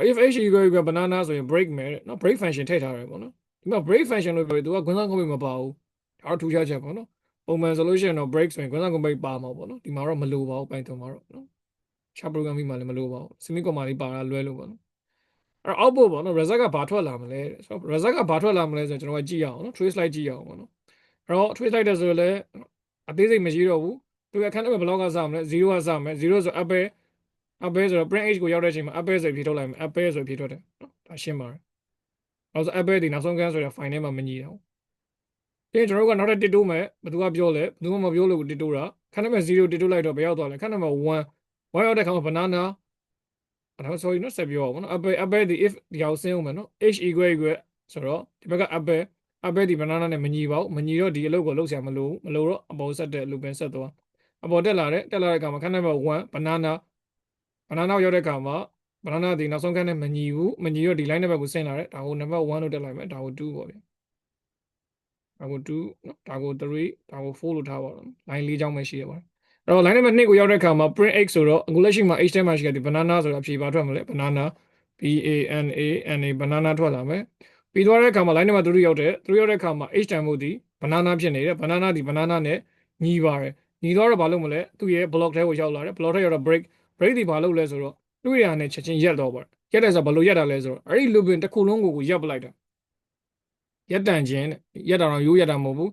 if h equal banana ဆိုရင် break မယ်နော် break function ထည့်ထားတယ်ပေါ့နော်ဒီမှာ break function လို့ပြောပြီးသူကခွန်းစားခွန်ပိတ်မပါဘူးဒါတော့ထူးခြားချက်ပေါ့နော်ပုံမှန်ဆိုလို့ရှိရင်တော့ break ဆိုရင်ခွန်းစားခွန်ပိတ်ပါမှာပေါ့နော်ဒီမှာတော့မလိုပါဘူး Python မှာတော့နော်ချာ programming မှာလည်းမလိုပါဘူး semi comma လေးပါတာလွဲလို့ပေါ့နော်အဲ့ output ပေါ့နော် result ကဘာထွက်လာမလဲဆိုတော့ result ကဘာထွက်လာမလဲဆိုတော့ကျွန်တော်ကကြည့်ရအောင်နော် trace လိုက်ကြည့်ရအောင်ပေါ့နော်အဲ့တော့ trace လိုက်တဲ့ဆိုလည်းအသေးစိတ်မရှိတော့ဘူးသူကအခန်းထဲမှာဘယ်လောက်ကစမလဲ0ကစမယ်0ဆို apple apple ဆိုတော့ print h ကိုရောက်တဲ့အချိန်မှာ apple ဆိုပြီးဖြေထုတ်လိုက်မယ် apple ဆိုပြီးဖြေထုတ်တယ်နော်ဒါရှင်းပါတယ်နောက်ဆို apple ဒီနောက်ဆုံးကန်းဆိုတဲ့ file ထဲမှာမညီတော့ပြီးရင်ကျွန်တော်တို့ကနောက်ထပ်တစ်တိုးမယ်ဘယ်သူကပြောလဲဘယ်သူမှမပြောလို့တစ်တိုးတာခန်းထဲမှာ0တစ်တိုးလိုက်တော့ဘယ်ရောက်သွားလဲခန်းထဲမှာ1ရောက်တဲ့ခါမှာ banana အဲ့တော့ sorry နော်ဆက်ပြောအောင်နော် apple ဒီ if ဒီအောင်ဆင်းအောင်မယ်နော် h equal ဆိုတော့ဒီဘက်က apple ဒီ banana နဲ့မညီပါဘူးမညီတော့ဒီအလုပ်ကိုလုပ်ဆရာမလိုတော့အပေါ်ဆက်တဲ့အလုပ်ပဲဆက်သွားအပေါ်တက်လာတဲ့အခါမှာခန်းထဲမှာ1 banana ကိုရောက်တဲ့အခါမှာ banana ဒီနောက်ဆုံးခန်းနဲ့မညီဘူးမညီတော့ဒီ line နံပါတ်ကိုဆင်းလာတယ်ဒါကိုနံပါတ်1လို့တက်လိုက်မယ်ဒါကို2ပေါ့ဗျာဒါကို2နော်ဒါကို3ဒါကို4လို့ထားပါတော့ line 4ချောင်းပဲရှိရပါတယ်အဲ့တော့ line နံပါတ်2ကိုရောက်တဲ့အခါမှာ print x ဆိုတော့အခုလက်ရှိမှာ h ထဲမှာရှိတဲ့ဒီ banana ဆိုတာအဖြေပါထွက်မလဲ banana b a n a n a banana ထွက်လာမယ် ပြီးသွားတဲ့အခါမှာ line number 3ရောက်တယ်3ရောက်တဲ့အခါမှာ h တန်ဖို့ဒီ banana ဖြစ်နေတယ် banana ဒီ banana နဲ့ညီပါတယ်ညီသွားတော့ဘာလုပ်မလဲသူ့ရဲ့ block ထဲကိုရောက်လာတယ် block ထဲရောက်တော့ break ဒီဘာလုပ်လဲဆိုတော့တွေ့ရနဲ့ချက်ချင်းရက်တော့ပါတယ်ရက်တယ်ဆိုတော့ဘာလို့ရက်တာလဲဆိုတော့အဲ့ဒီ looping တစ်ခုလုံးကိုရက်ပလိုက်တာရက်တန်ခြင်းရက်တာတော့ရိုးရက်တာမဟုတ်ဘူး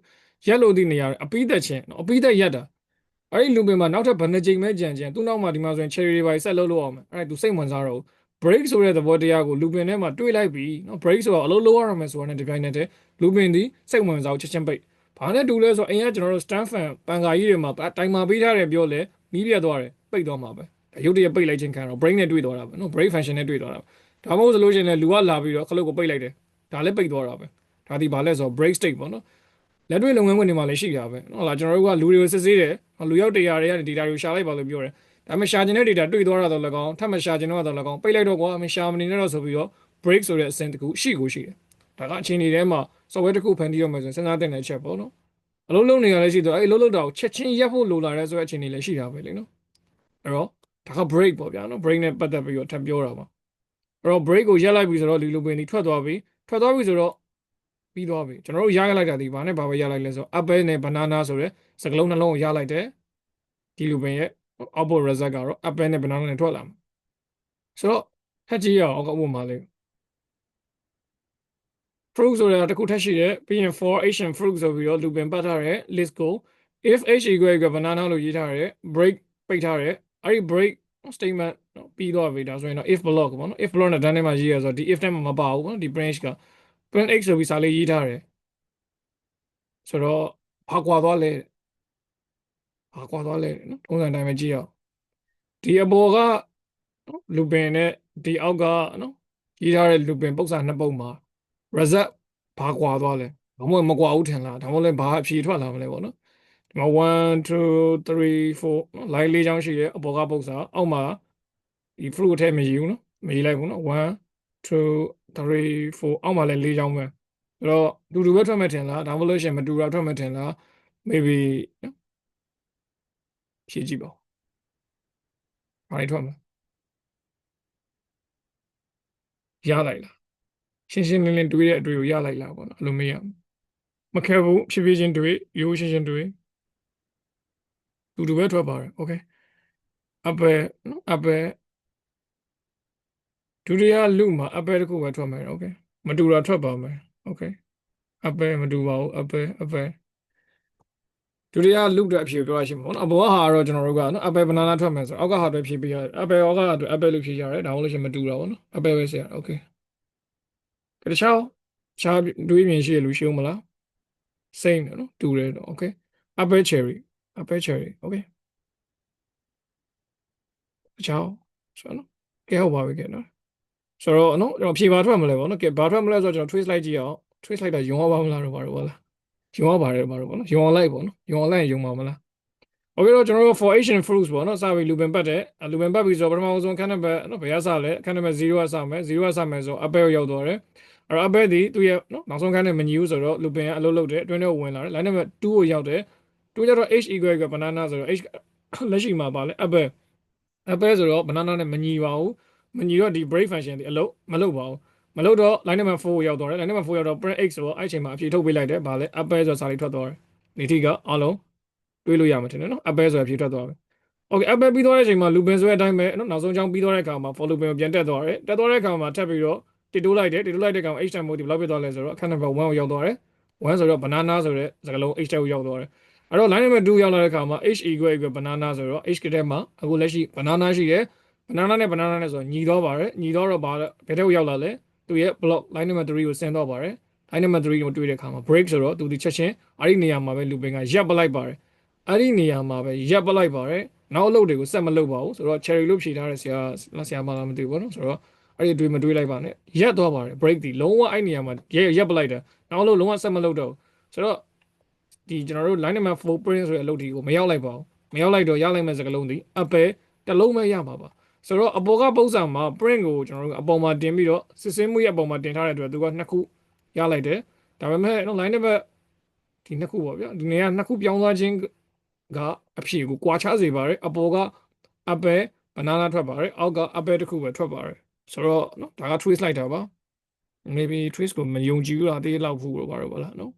ရက်လို့ဒီနေရာအပိသက်ခြင်းအပိသက်ရက်တာအဲ့ဒီ looping မှာနောက်ထပ်ဘယ်နှကြိမ်ပဲကြံကြံသူ့နောက်မှာဒီမှာဆိုရင် cherry တွေပါဆက်လုပ်လို့အောင်မယ်အဲ့ဒါသူစိတ်ဝင်စားတော့ break ဆိုတဲ့သဘောတရားကို looping ထဲမှာတွေးလိုက်ပြီနော် break ဆိုတော့အလုပ်လုပ်ရမယ်ဆိုတာနဲ့ဒီပိုင်းနဲ့တည်း looping ဒီစိတ်ဝင်စားချက်ချင်းပိတ်ဘာနဲ့တူလဲဆိုအိမ်ကကျွန်တော်တို့ stand fan ပန်ကာကြီးတွေမှာတိုင်မာပေးထားတယ်ပြောလဲမီးပြတ်သွားတယ်ပိတ်သွားမှာပဲရုပ်တရက်ပိတ်လိုက်ခြင်းခံတော့ break နဲ့တွေးသွားတာပဲနော် break function နဲ့တွေးသွားတာဒါမှမဟုတ်ဆိုလို့ရှိရင်လည်းလူကလာပြီးတော့ခလုတ်ကိုပိတ်လိုက်တယ်ဒါလည်းပိတ်သွားတာပဲဒါဒီဘာလဲဆိုတော့ break state ပေါ့နော်လက်တွေ့လုပ်ငန်းခွင်တွေမှာလည်းရှိတာပဲဟုတ်လားကျွန်တော်တို့ကလူတွေကိုစစ်ဆေးတယ်လူရောက်100တွေကနေ data တွေကိုရှာလိုက်ပါလို့ပြောတယ်ဒါပေမဲ့ရှာကျင်တဲ့ data တွေ့သွားတာတော့လည်းကောင်းထပ်မရှာကျင်တော့တော့လည်းကောင်းပိတ်လိုက်တော့ကွာမရှာမနေနဲ့တော့ဆိုပြီးတော့ break ဆိုတဲ့အဆင့်တခုရှိတယ်ဒါကအချိန်တွေထဲမှာ software တစ်ခုဖန်တီးရမယ်ဆိုရင်စဉ်းစားသင့်တဲ့ချက်ပေါ့နော်အလုပ်လုပ်နေရလဲရှိတော့အဲ့အလုပ်လုပ်တာကိုချက်ချင်းရပ်ဖို့လိုလာတဲ့ဆိုတဲ့အချိန်တွေလည်းရှိတာပဲလေနော်အဲ့တော့ဒါက break ပေါ့ဗျာနော် break နဲ့ပတ်သက်ပြီးတော့ထပ်ပြောတာပါအဲ့တော့ break ကိုရပ်လိုက်ပြီဆိုတော့ဒီလိုပင်ဒီထွက်သွားပြီဆိုတော့ပြီးသွားပြီကျွန်တော်တို့ရလိုက်တာဒီဘာနဲ့ဘာပဲရလိုက်လဲဆိုတော့ apple နဲ့ banana ဆိုတဲ့စကားလုံးနှလုံးကိုရလိုက်တယ်ဒီလိုပင်ရဲ့ output result ကတော့ apple နဲ့ banana နဲ့ထွက်လာမှာဆိုတော့ထပ်ကြည့်ရအောင်အောက်ဥပမာလေး fruit ဆိုတာတစ်ခုထပ်ရှိတယ်ပြီးရင် for h and fruit ဆိုပြီးတော့ looping ပတ်ထားတဲ့ list ကို if h equal banana လို့ရေးထားတယ် break ပိတ်ထားတယ်အဲ့ဒီ break statement ပြီးသွားပြီဒါဆိုရင်တော့ if block ပေါ့နော် if block နဲ့တန်းထဲမှာရေးရဆိုတော့ဒီ if ထဲမှာမပါဘူးပေါ့နော်ဒီ branch က print x ဆိုပြီးစာလေးရေးထားတယ်ဆိုတော့ဘာကွာသွားလဲနော်ထုံးစံအတိုင်းပဲကြည့်အောင်ဒီအပေါ်က looping နဲ့ဒီအောက်ကနော်ရေးထားတဲ့ looping ပုံစံနှစ်ပုံမှာ result ဘာကွာသွားလဲဘာမှမကွာဘူးထင်လားဒါမှမဟုတ်လည်းဘာအဖြေထွက်လာမလဲပေါ့နော်ဒီမှာ1 2 3 4နော် line ၄ချောင်းရှိတယ်အပေါ်ကပုံစံအောက်မှာဒီ fruit ထဲမရေးဘူးနော်မရေးလိုက်ဘူးနော်1 2 3 4အောက်မှာလည်း၄ချောင်းပဲအဲ့တော့တူတူပဲထွက်မယ်ထင်လားဒါမှမဟုတ်လို့ရှိရင်မတူတာထွက်မယ်ထင်လား maybe နော်ဖြည့်ကြည့်ပါဦးဘာတွေထွက်မလဲရလိုက်လားရှင်းရှင်းလင်းလင်းတွေးတဲ့အတွေ့ကိုရလိုက်လားပေါ့နော်အဲ့လိုမေးရမခဲဘူးဖြည်းဖြည်းချင်းတွေးရိုးရှင်းရှင်းတွေးတူတူပဲထွက်ပါတယ် okay apple နော် apple ဒုတိယလူမှာ apple တခုပဲထွက်မယ် okay မတူတာထွက်ပါမယ် okay apple မတူပါဘူး apple ဒုတိယလူတဲ့အဖြေပြောရရှိမှာပေါ့နော်အပေါ်ကဟာကတော့ကျွန်တော်တို့ကနော် apple banana ထွက်မယ်ဆိုအောက်ကဟာပဲဖြေပေးရတယ် apple ရောကအတွက် apple လို့ဖြေရတယ်ဒါမှမဟုတ်လို့ရှိရင်မတူတာပေါ့နော် apple ပဲဆရာ okay တခြားတွေးမြင်ရှိရလို့ရှိဦးမလား same နော်တူတယ်တော့ okay apple cherry okay တခြားဆိုတော့နော်ကဲဟုတ်ပါပြီကဲနော်ဆိုတော့နော်ကျွန်တော်ဖြေပါထွက်မလဲပေါ့နော်ကဲဘာထွက်မလဲဆိုတော့ကျွန်တော် trace လိုက်ကြည့်အောင် trace လိုက်တာယုံအောင်ပါမလားတော့ဘာလို့ပါလားယုံအောင်ပါတယ်ဘာလို့ပေါ့နော်ယုံအောင်လိုက်ပေါ့နော်ယုံအောင်လိုက်ရင်ယုံပါမလားโอเคတော့ကျွန်တော်တို့ for Asian fruits ပေါ့နော်စပြီး looping ပတ်တယ် looping ပတ်ပြီးဆိုတော့ပထမဆုံးခန်းနံပါတ်နော်ဘယ်ကစလဲခန်းနံပါတ်0ကစမယ်0ကစမယ်ဆို apple ရောက်သွားတယ်အဲ့တော့ apple ဒီသူ့ရဲ့နော်နောက်ဆုံးခန်းနဲ့မညီဘူးဆိုတော့ looping ကအလုပ်လုပ်တယ်အတွင်းထဲကိုဝင်လာတယ် line number 2ကိုရောက်တယ်2ကျတော့ h equal က banana ဆိုတော့ h လက်ရှိမှာပါလဲ apple ဆိုတော့ banana နဲ့မညီပါဘူးမညီတော့ဒီ break function ဒီအလုပ်မလုပ်ပါဘူးမလုပ်တော့ line number 4ကိုရောက်သွားတယ် line number 4ရောက်တော့ print x ဆိုတော့အဲ့ချိန်မှာအဖြေထုတ်ပေးလိုက်တယ်ဗာလဲ apple ဆိုတော့စာလေးထွက်သွားတယ်ဒီထိကအားလုံးတွေးလို့ရမှာထင်တယ်နော် apple ဆိုရဖြေထွက်သွားတယ် okay apple ပြီးသွားတဲ့အချိန်မှာ looping ဆိုတဲ့အတိုင်းပဲနော်နောက်ဆုံးချောင်းပြီးသွားတဲ့အခါမှာ for looping ကိုပြန်တက်သွားတယ်တက်သွားတဲ့အခါမှာထပ်ပြီးတော့တစ်တိုးလိုက်တဲ့အခါမှာ h time mode ဒီဘယ်လောက်ဖြစ်သွားလဲဆိုတော့အခန်းနံပါတ်1ကိုရောက်သွားတယ်1ဆိုတော့ banana ဆိုတဲ့စကားလုံး h တက်ကိုရောက်သွားတယ်အဲ့တော့ line number 2ရောက်လာတဲ့အခါမှာ h equal banana ဆိုတော့ h ကတဲ့မှာအခုလက်ရှိ banana ရှိတယ် banana နဲ့ဆိုတော့ညီသွားပါတယ်ညီသွားတော့ဘာလဲဘယ်တဲ့ကိုရောက်လာလဲသူရဲ့ block line number 3ကိုဆင်းသွားပါတယ် line number 3ကိုတွေ့တဲ့အခါမှာ break ဆိုတော့သူဒီချက်ချင်းအဲ့ဒီနေရာမှာပဲ looping ကရပ်ပလိုက်ပါတယ်အဲ့ဒီနေရာမှာပဲရပ်ပလိုက်ပါတယ်နောက်အလုပ်တွေကိုဆက်မလုပ်ပါဘူးဆိုတော့ cherry လို့ဖြေထားတဲ့ဆရာမလားမသိဘူးပေါ့နော်ဆိုတော့အဲ့ဒီတွေးမတွေးလိုက်ပါနဲ့ရပ်သွားပါတယ် break ဒီလုံးဝအဲ့နေရာမှာရပ်ပလိုက်တာနောက်အလုပ်လုံးဝဆက်မလုပ်တော့ဆိုတော့ဒီကျွန်တော်တို့ line number 4 print ဆိုတဲ့အလုပ်တွေကိုမရောက်လိုက်ပါဘူးမရောက်လိုက်တော့ရလိုက်မဲ့စကားလုံးဒီ apple တစ်လုံးပဲရမှာပါဆိုတော့အပေါ်ကပုံစံမှာ print ကိုကျွန်တော်တို့အပေါ်မှာတင်ပြီးတော့စစ်စင်းမှုရဲ့အပေါ်မှာတင်ထားတဲ့အတွက်သူကနှစ်ခုရလိုက်တယ်ဒါပေမဲ့ line number ဒီနှစ်ခုပေါ့ဗျာဒီနေရာနှစ်ခုပြောင်းသွားခြင်းကအဖြေကိုကွာခြားစေပါတယ်အပေါ်က apple banana ထွက်ပါတယ်အောက်က apple တစ်ခုပဲထွက်ပါတယ်ဆိုတော့နော်ဒါက trace လိုက်တာပါ maybe trace ကိုမယုံကြည်ဘူးလားတေးလောက်ဘူးလို့ပါတော့ဗလားနော်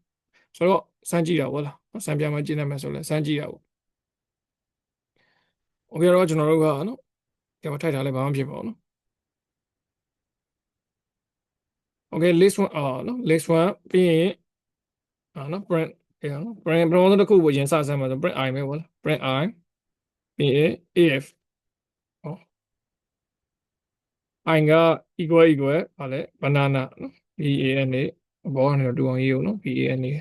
ဆိုတော့စမ်းကြည့်တာဗလားစမ်းပြမှကျင်းနေမယ်ဆိုလဲစမ်းကြည့်တာပေါ့โอเคတော့ကျွန်တော်တို့ကနော်ဒီမှာထိုက်ထားလဲဘာမှဖြစ်ပါဘူးနော် okay list 1နော် list 1ပြီးရင်နော် print နော် print ပထမဆုံးတစ်ခုကိုရင်စစမ်းမှာဆို print I ပဲဗလား print I ပြီးရင် if ဟော I က equal ဗာလဲ banana နော် BANA ဘောကနေတော့တူအောင်ရေးအောင်နော် BANA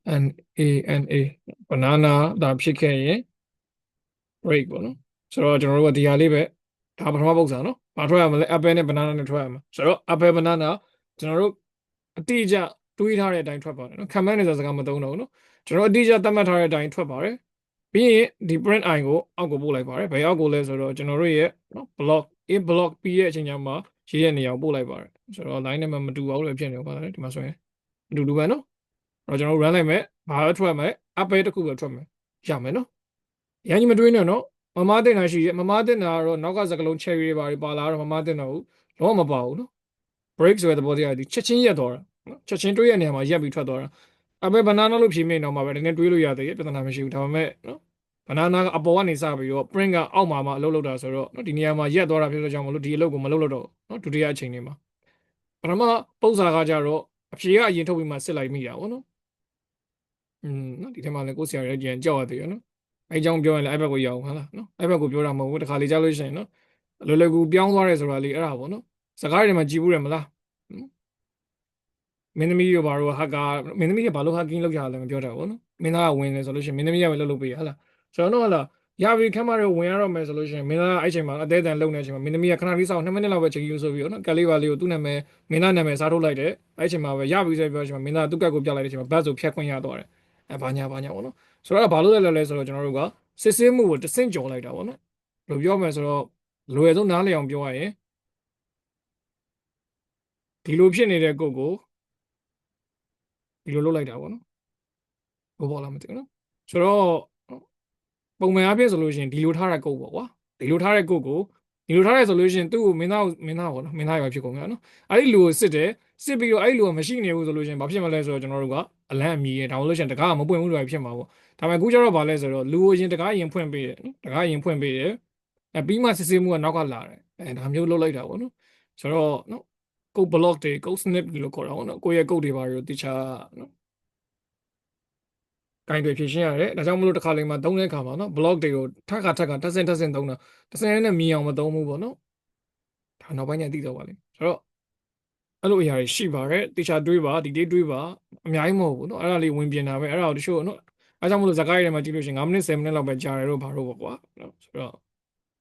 NANA banana ဒါဖြစ်ခဲ့ရင် break ပေါ့နော်ဆိုတော့ကျွန်တော်တို့ကဒီဟာလေးပဲဒါပထမပုံစံနော်ဘာထွက်ရမလဲ apple နဲ့ banana နဲ့ထွက်ရမှာဆိုတော့ apple banana ကျွန်တော်တို့အတိအကျတွေးထားတဲ့အတိုင်းထွက်ပါတယ်နော်ခံမှန်းနေစကားမသုံးတော့ဘူးနော်ကျွန်တော်အတိအကျသတ်မှတ်ထားတဲ့အတိုင်းထွက်ပါတယ်ပြီးရင်ဒီ print I ကိုအောက်ကိုပို့လိုက်ပါတယ်ဘယ်အောက်ကိုလဲဆိုတော့ကျွန်တော်တို့ရဲ့နော် block in block ပြီးရဲ့အချိန်ကျမှရေးတဲ့နေရာကိုပို့လိုက်ပါတယ်ဆိုတော့ line နဲ့မတူပါဘူးလို့ဖြစ်နေပါလားဒီမှာဆိုရင်အတူတူပဲနော်အဲ့တော့ကျွန်တော် run လိုက်မယ်ဘာပဲထွက်မယ် apple တစ်ခုပဲထွက်မယ်ရမယ်နော်ရန်ကြီးမတွေးနဲ့နော်မမတင်တာရှိရဲ့မမတင်တာကတော့နောက်ကစကလုံး cherry တွေပါပါလာတော့မမတင်တော့ဘူးတော့မပါဘူးနော် break ဆိုတဲ့သဘောတရားဒီချက်ချင်းရက်သွားတာနော်ချက်ချင်းတွေးရတဲ့နေရာမှာရက်ပြီးထွက်သွားတာအပဲ banana လို့ဖြေမိနေတော့မှပဲနည်းနည်းတွေးလို့ရသေးတယ်ပြဿနာမရှိဘူးဒါပေမဲ့နော် banana ကအပေါ်ကနေစပြီးတော့ print ကအောက်မှာအလုပ်လုပ်တာဆိုတော့နော်ဒီနေရာမှာရက်သွားတာဖြစ်တဲ့ကြောင့်မလို့ဒီအလုပ်ကိုမလုပ်တော့နော်ဒုတိယအချိန်လေးမှာပထမပုံစံကကြတော့အဖြေကအရင်ထုတ်ပြီးမှစစ်လိုက်မိတာပေါ့နော်နော်ဒီထဲမှာလည်းကိုယ်ဆရာရဲ့ကြံကြောက်ရသေးရနော်အဲအကြောင်းပြောရင်လည်း iPad ကိုရအောင်ဟုတ်လားနော် iPad ကိုပြောတာမဟုတ်ဘူးတခါလေကြားလို့ရှိရင်နော်လွယ်လွယ်ကူပြောင်းသွားတယ်ဆိုတာလေးအဲ့ဒါပေါ့နော်စကားတွေမှာကြည်ဘူးတယ်မလားမင်းသမီးတို့ဘာလို့ဟာကမင်းသမီးကဘာလို့ hacking လုပ်ကြလဲမပြောတတ်ဘူးနော်မင်းသားကဝင်တယ်ဆိုလို့ရှိရင်မင်းသမီးကပဲလုပ်ပေးရဟလားဆိုတော့ဟလာရပြီခမ်းမတွေဝင်ရတော့မယ်ဆိုလို့ရှိရင်မင်းသားအဲ့ချိန်မှာအသေးအံလုံနေချိန်မှာမင်းသမီးကခဏလေးစောင့်2မိနစ်လောက်ပဲချိန်ယူဆိုပြီးတော့နော်ကလေးပါလေးကိုသူ့နာမည်မင်းသားနာမည်စားထုတ်လိုက်တယ်အဲ့ချိန်မှာပဲရပြီဆိုပြောချိန်မှာမင်းသားသူ့ကတ်ကိုပြလိုက်တဲ့ချိန်မှာဘတ်ဆိုဖြတ်ခွင့်ရတော့တယ်ဘာညာပေါ့နော်ဆိုတော့ဘာလို့လဲဆိုတော့ကျွန်တော်တို့ကစစ်ဆေးမှုကိုတဆင့်ကြော်လိုက်တာပေါ့နော်ဘယ်လိုပြောမလဲဆိုတော့လွယ်ဆုံးနားလည်အောင်ပြောရရင်ဒီလိုဖြစ်နေတဲ့ကိုကိုဒီလိုလုပ်လိုက်တာပေါ့နော်ဘောပေါ်လာမသိဘူးနော်ဆိုတော့ပုံမှန်အားဖြင့်ဆိုလို့ရှိရင်ဒီလိုထားတဲ့ကုတ်ပေါ့ကွာဒီလိုထားတဲ့ကုတ်ကိုဒီလိုထားရဲဆိုလို့ရှိရင်သူ့ကိုမင်းသားပေါ့နော်မင်းသားရွာဖြစ်ကုန်ပြီနော်အဲ့ဒီလူကိုစစ်တယ်စစ်ပြီးတော့အဲ့ဒီလူကမရှိနေဘူးဆိုလို့ရှိရင်ဘာဖြစ်မလဲဆိုတော့ကျွန်တော်တို့ကအလန့်အမြည်ရဒါမှမဟုတ်လို့ရှိရင်တကားကမပွင့်ဘူးလို့ဖြစ်မှာပေါ့ဒါပေမဲ့အခုကျတော့ဘာလဲဆိုတော့လူကိုရင်တကားရင်ဖွင့်ပေးတယ်နော်တကားရင်ဖွင့်ပေးတယ်ပြီးမှစစ်ဆေးမှုကနောက်ကလာတယ်ဒါမျိုးလုပ်လိုက်တာပေါ့နော်ဆိုတော့နော်ကုတ် block တွေကုတ် snip လို့ခေါ်တာပေါ့နော်ကိုယ့်ရဲ့ကုတ်တွေပါလို့တခြားနော်ကင်တွေဖြည့်ရှင်းရတယ်ဒါကြောင့်မလို့တစ်ခါလေးမှာသုံးတဲ့အခါမှာနော် block တွေကိုထပ်ခါထပ်ဆင့်သုံးတာတစ်ဆင့်နဲ့မြင်အောင်မသုံးဘူးပေါ့နော်ဒါနောက်ပိုင်းကျသိတော့ပါလိမ့်ဆိုတော့အဲ့လိုအရာတွေရှိပါတယ်တေချာတွေးပါဒီတွေးပါအများကြီးမဟုတ်ဘူးနော်အဲ့ဒါလေးဝင်ပြင်တာပဲအဲ့ဒါကိုတချို့နော်အဲကြောင့်မလို့ဇာတ်ကားတွေမှာကြည့်လို့ရှိရင်9မိနစ်10မိနစ်လောက်ပဲကြာတယ်တော့ဘာလို့ပေါ့ကွာနော်ဆိုတော့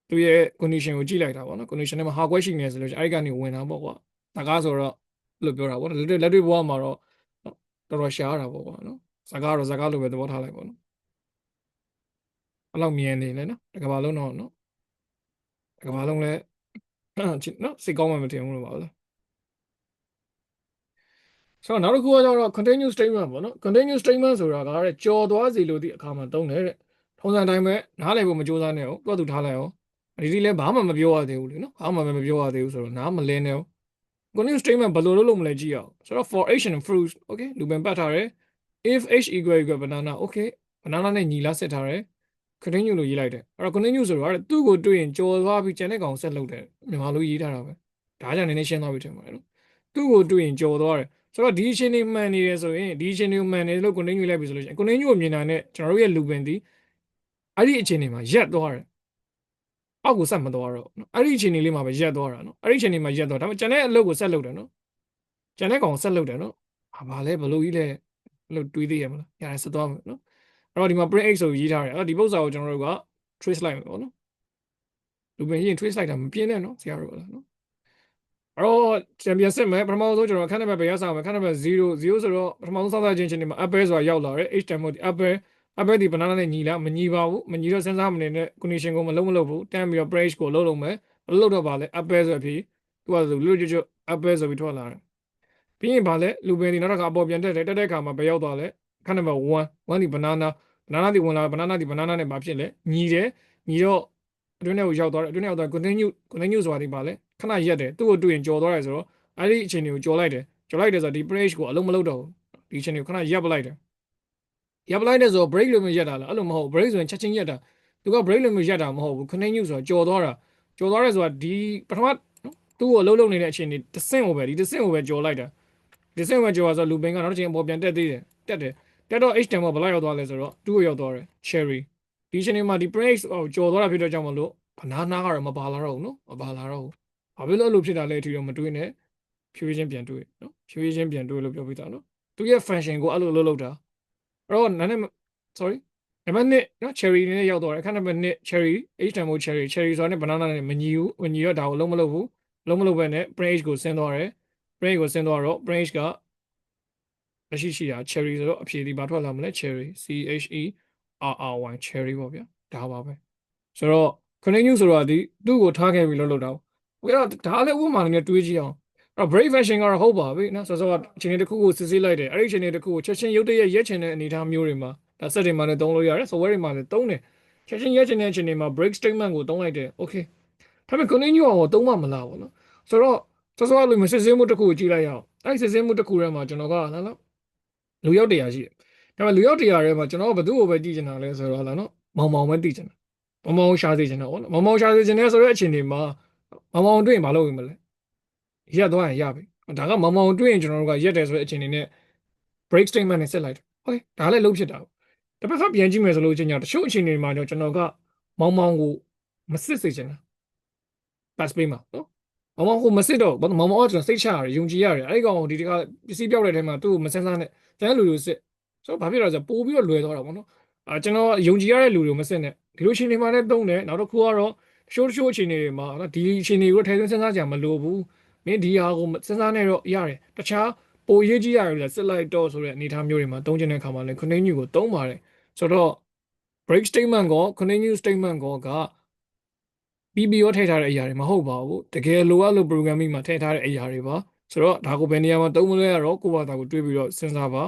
သူရဲ့ condition ကိုကြည့်လိုက်တာပေါ့နော် condition ထဲမှာဟာကွက်ရှိနေဆိုလို့ရှိရင်အဲ့ဒီကနေဝင်တာပေါ့ကွာဇာတ်ကားဆိုတော့ဘယ်လိုပြောတာပေါ့လက်တွေ့ဘဝမှာတော့တော်တော်ရှားတာပေါ့ကွာနော်ဇာတ်ကားတော့ဇာတ်ကားလိုပဲသဘောထားလိုက်ပေါ့နော်အဲ့လောက်မြင်နေလေနော်တကဘာလုံးတော့နော်တကဘာလုံးလည်းနော်စိတ်ကောင်းမှမထင်ဘူးလို့ပါလားဆိုတော့နောက်တစ်ခုကကျတော့ continuous statement ပေါ့နော် continuous statement ဆိုတာကတဲ့ကြော်သွားစီလို့ဒီအခါမှာသုံးတယ်တဲ့ထုံးစံတိုင်းပဲနားလည်ဖို့မကြိုးစားနဲ့ဟုတ်သူ့ထားလိုက်အောင်ဒီလည်းဘာမှမပြောရသေးဘူးလေနော်ဘာမှမပြောရသေးဘူးဆိုတော့နားမလင်းနဲ့ continuous statement ဘယ်လိုလုပ်မလဲကြည့်အောင်ဆိုတော့ for h and fruits okay လူပင်ပတ်ထားတယ် if h equal banana okay banana နဲ့ညီလားဆက်ထားတယ် continue လို့ရေးလိုက်တယ်အဲ့တော့ continue ဆိုတော့သူ့ကိုတွေ့ရင်ကြော်သွားပြီးကျန်တဲ့ကောင်ဆက်လုပ်တယ်မြန်မာလိုရေးထားတာပဲဒါကြောင့်နည်းနည်းရှင်းသွားပြီထင်ပါတယ်နော်သူ့ကိုတွေ့ရင်ကြော်သွားတယ်ဆိုတော့ဒီအချင်းတွေမှန်နေတယ်ဆိုရင်ဒီအချင်းတွေမှန်နေလို့ continue လိုက်ပြီဆိုလို့ရှိရင် continue ကိုမြင်တာနဲ့ကျွန်တော်တို့ရဲ့လူပင်ဒီအဲ့ဒီအချင်းတွေမှာရက်သွားတယ်အောက်ကိုဆက်မသွားတော့အဲ့ဒီအချင်းတွေလေးမှာပဲရက်သွားတာနော်အဲ့ဒီအချင်းတွေမှာရက်သွားဒါပေမဲ့ကျန်တဲ့အလုပ်ကိုဆက်လုပ်တယ်နော်ကျန်တဲ့ကောင်ဆက်လုပ်တယ်နော်ဘာလဲဘလို့ကြီးလဲလို့တွေးသေးရမလားရတယ်ဆက်သွားမယ်နော်အဲ့တော့ဒီမှာ print x ဆိုရေးထားတယ်အဲ့တော့ဒီပု္ပ္ပစာကိုကျွန်တော်တို့က trace လိုက်မယ်ပေါ့နော်လူပင်ရင် trace လိုက်တာမပြင်းနဲ့နော်ဆရာတို့ကနော်အဲ့တော့ချန်ပီယံစစ်မယ်ပထမဆုံးကျွန်တော်ခန်းနံပါတ်ဘယ်ရောက်ဆောင်မယ်ခန်းနံပါတ်0ဆိုတော့ပထမဆုံးစသချင်းချင်းဒီမှာ apple ဆိုတာရောက်လာတယ် h တန်မို့ဒီ apple ဒီ banana နဲ့ညီလားမညီပါဘူးမညီတော့စဉ်းစားမနေနဲ့ condition ကိုမလုပ်ဘူးတန်းပြီးတော့ price ကိုလုပ်မယ်လုပ်တော့ပါလဲ apple ဆိုပြီးသူကဆိုလွတ်ကျွတ် apple ဆိုပြီးထွက်လာတယ်ပြီးရင်ဗာလဲလူပင်ဒီနောက်တစ်ခါအပေါ်ပြန်တက်တဲ့အခါမှာဘယ်ရောက်သွားလဲခန်းနံပါတ်1ဒီ banana ဒီဝင်လာ banana နဲ့ဘာဖြစ်လဲညီတယ်ညီတော့အတွင်းထဲကိုရောက်သွားတယ်အတွင်းထဲရောက်သွား continue ဆိုတာဒီပါလဲခဏရက်တယ်သူ့ကိုတွေ့ရင်ကြော်သွားတယ်ဆိုတော့ အဲ့ဒီအချိန်တွေကိုကြော်လိုက်တယ်ဆိုတော့ဒီ page ကိုအလုံးမလုပ်တော့ဘူးဒီအချိန်ကိုခဏရပ်ပလိုက်တယ်ရပ်ပလိုက်တဲ့ဆိုတော့ break လို့မရပ်တာလားအဲ့လိုမဟုတ် break ဆိုရင်ချက်ချင်းရပ်တာသူက break လို့မရပ်တာမဟုတ်ဘူး continue ဆိုတော့ကြော်သွားတယ်ဆိုတာဒီပထမသူ့ကိုအလုံးလုံးနေတဲ့အချိန်ဒီတစ်ဆင့်ကိုပဲကြော်လိုက်တာဒီဆင့်ကိုပဲကြော်သွားဆိုတော့လူပင်ကနောက်တစ်ချိန်အပေါ်ပြန်တက်သေးတယ်တက်တော့ H10 ကဘယ်လောက်ရောက်သွားလဲဆိုတော့2ကိုရောက်သွားတယ် cherry ဒီအချိန်မှာဒီ break ကြော်သွားတာဖြစ်တော့ကြောင့်မလို့banana ကတော့မပါလာတော့ဘူးနော်မပါလာတော့ဘူးဘာဖြစ်လို့အဲ့လိုဖြစ်တာလဲအထီတော့မတွေးနဲ့ဖြည်းဖြည်းချင်းပြန်တွေးနော်ဖြည်းဖြည်းချင်းပြန်တွေးလို့ပြောပြတာနော်သူရဲ့ function ကိုအဲ့လိုလုပ်တာအဲ့တော့နားနဲ့ sorry နံပါတ်1နော် cherry နဲ့ရောက်သွားတယ်အခါနံပါတ်2 cherry h တန်ဖို့ cherry ဆိုတာနဲ့ banana နဲ့မညီတော့ဒါကိုလုံးမလုပ်ဘူးလုံးမလုပ်ဘဲနဲ့ branch ကိုဆင်းသွားတယ် branch ကိုဆင်းသွားတော့ branch ကလက်ရှိတာ cherry ဆိုတော့အဖြေဒီဘာထွက်လာမလဲ cherry c h e r r y cherry ပေါ့ဗျာဒါပါပဲဆိုတော့ continue ဆိုတော့ဒီသူ့ကိုထားခဲ့ပြီးလုပ်တာဟုတ်ကဲ့ဒါလည်းဥပမာနဲ့တွေးကြည့်အောင်အဲ့ brave fashion ကတော့ဟုတ်ပါပြီနော်စောစောအချိန်တစ်ခုကိုစစ်ဆေးလိုက်တယ်အဲ့ဒီအချိန်တစ်ခုကိုချက်ချင်းရုတ်တရက်ရက်ချင်တဲ့အနေအထားမျိုးတွေမှာဒါစက်တွေမှာလည်းသုံးလို့ရတယ် software တွေမှာလည်းသုံးတယ်ချက်ချင်းရက်ချင်တဲ့အချိန်တွေမှာ break statement ကိုသုံးလိုက်တယ် okay ဒါပေမဲ့ continue အောင်သုံးမှမလားပေါ့နော်ဆိုတော့စောစောလိုမျိုးစစ်ဆေးမှုတစ်ခုကိုကြည့်လိုက်ရအောင်အဲ့စစ်ဆေးမှုတစ်ခုထဲမှာကျွန်တော်ကလားနော်လူရောက်100ရှိတယ်ဒါပေမဲ့လူရောက်100ထဲမှာကျွန်တော်ကဘယ်သူ့ကိုပဲတည်ချင်တာလဲဆိုတော့လားနော်မောင်မောင်ပဲတည်ချင်တာမောင်မောင်ရှာစေချင်တာပေါ့နော်မောင်မောင်ရှာစေချင်တဲ့ဆိုတဲ့အချိန်တွေမှာမောင်မောင်တွေ့ရင်မလုပ်ရင်မလဲရက်သွားရင်ရပြီဒါကမောင်မောင်တွေ့ရင်ကျွန်တော်တို့ကရက်တယ်ဆိုတဲ့အချိန်တွေနဲ့ break statement နဲ့ဆက်လိုက်တယ်โอเคဒါလည်းလုံးဖြစ်တာတစ်ဖက်ကပြန်ကြည့်မယ်ဆိုလို့ချင်းညာတချို့အချိန်တွေမှာတော့ကျွန်တော်ကမောင်မောင်ကိုမစစ်စေချင်တာ pass ပေးမှာနော်မောင်မောင်ကိုမစစ်တော့မောင်မောင်ကကျွန်တော်စိတ်ချရတယ်ယုံကြည်ရတယ်အဲ့ဒီကောင်ဒီတခါပစ္စည်းပြောက်တဲ့အချိန်မှာသူ့ကိုမစမ်းစားနဲ့ကျန်တဲ့လူတွေစစ်ဆိုတော့ဘာဖြစ်လဲဆိုတော့ပို့ပြီးတော့လွယ်သွားတာပေါ့နော်ကျွန်တော်ယုံကြည်ရတဲ့လူတွေကိုမစစ်နဲ့ဒီလိုအချိန်တွေမှာလည်းတုံးတယ်နောက်တစ်ခုကတော့ရှိုးအချိန်တွေမှာနော်ဒီအချိန်တွေကိုထည့်သွင်းစဉ်းစားကြမလိုဘူးမင်းဒီဟာကိုစဉ်းစားနေတော့ရတယ်တခြားပိုရေးကြီးရတယ်လေစစ်လိုက်တော့ဆိုတဲ့အနေအထားမျိုးတွေမှာတုံးကျင်တဲ့အခါမှာလည်း continue ကိုတုံးပါတယ်ဆိုတော့ break statement ကို continue statement ကိုကပြီးပြီးရောထည့်ထားတဲ့အရာတွေမဟုတ်ပါဘူးတကယ်လိုအပ်လို့ programming မှာထည့်ထားတဲ့အရာတွေပါဆိုတော့ဒါကိုဘယ်နေရာမှာသုံးမလဲတော့ကိုယ့်ဘာသာကိုတွေးပြီးတော့စဉ်းစားပါ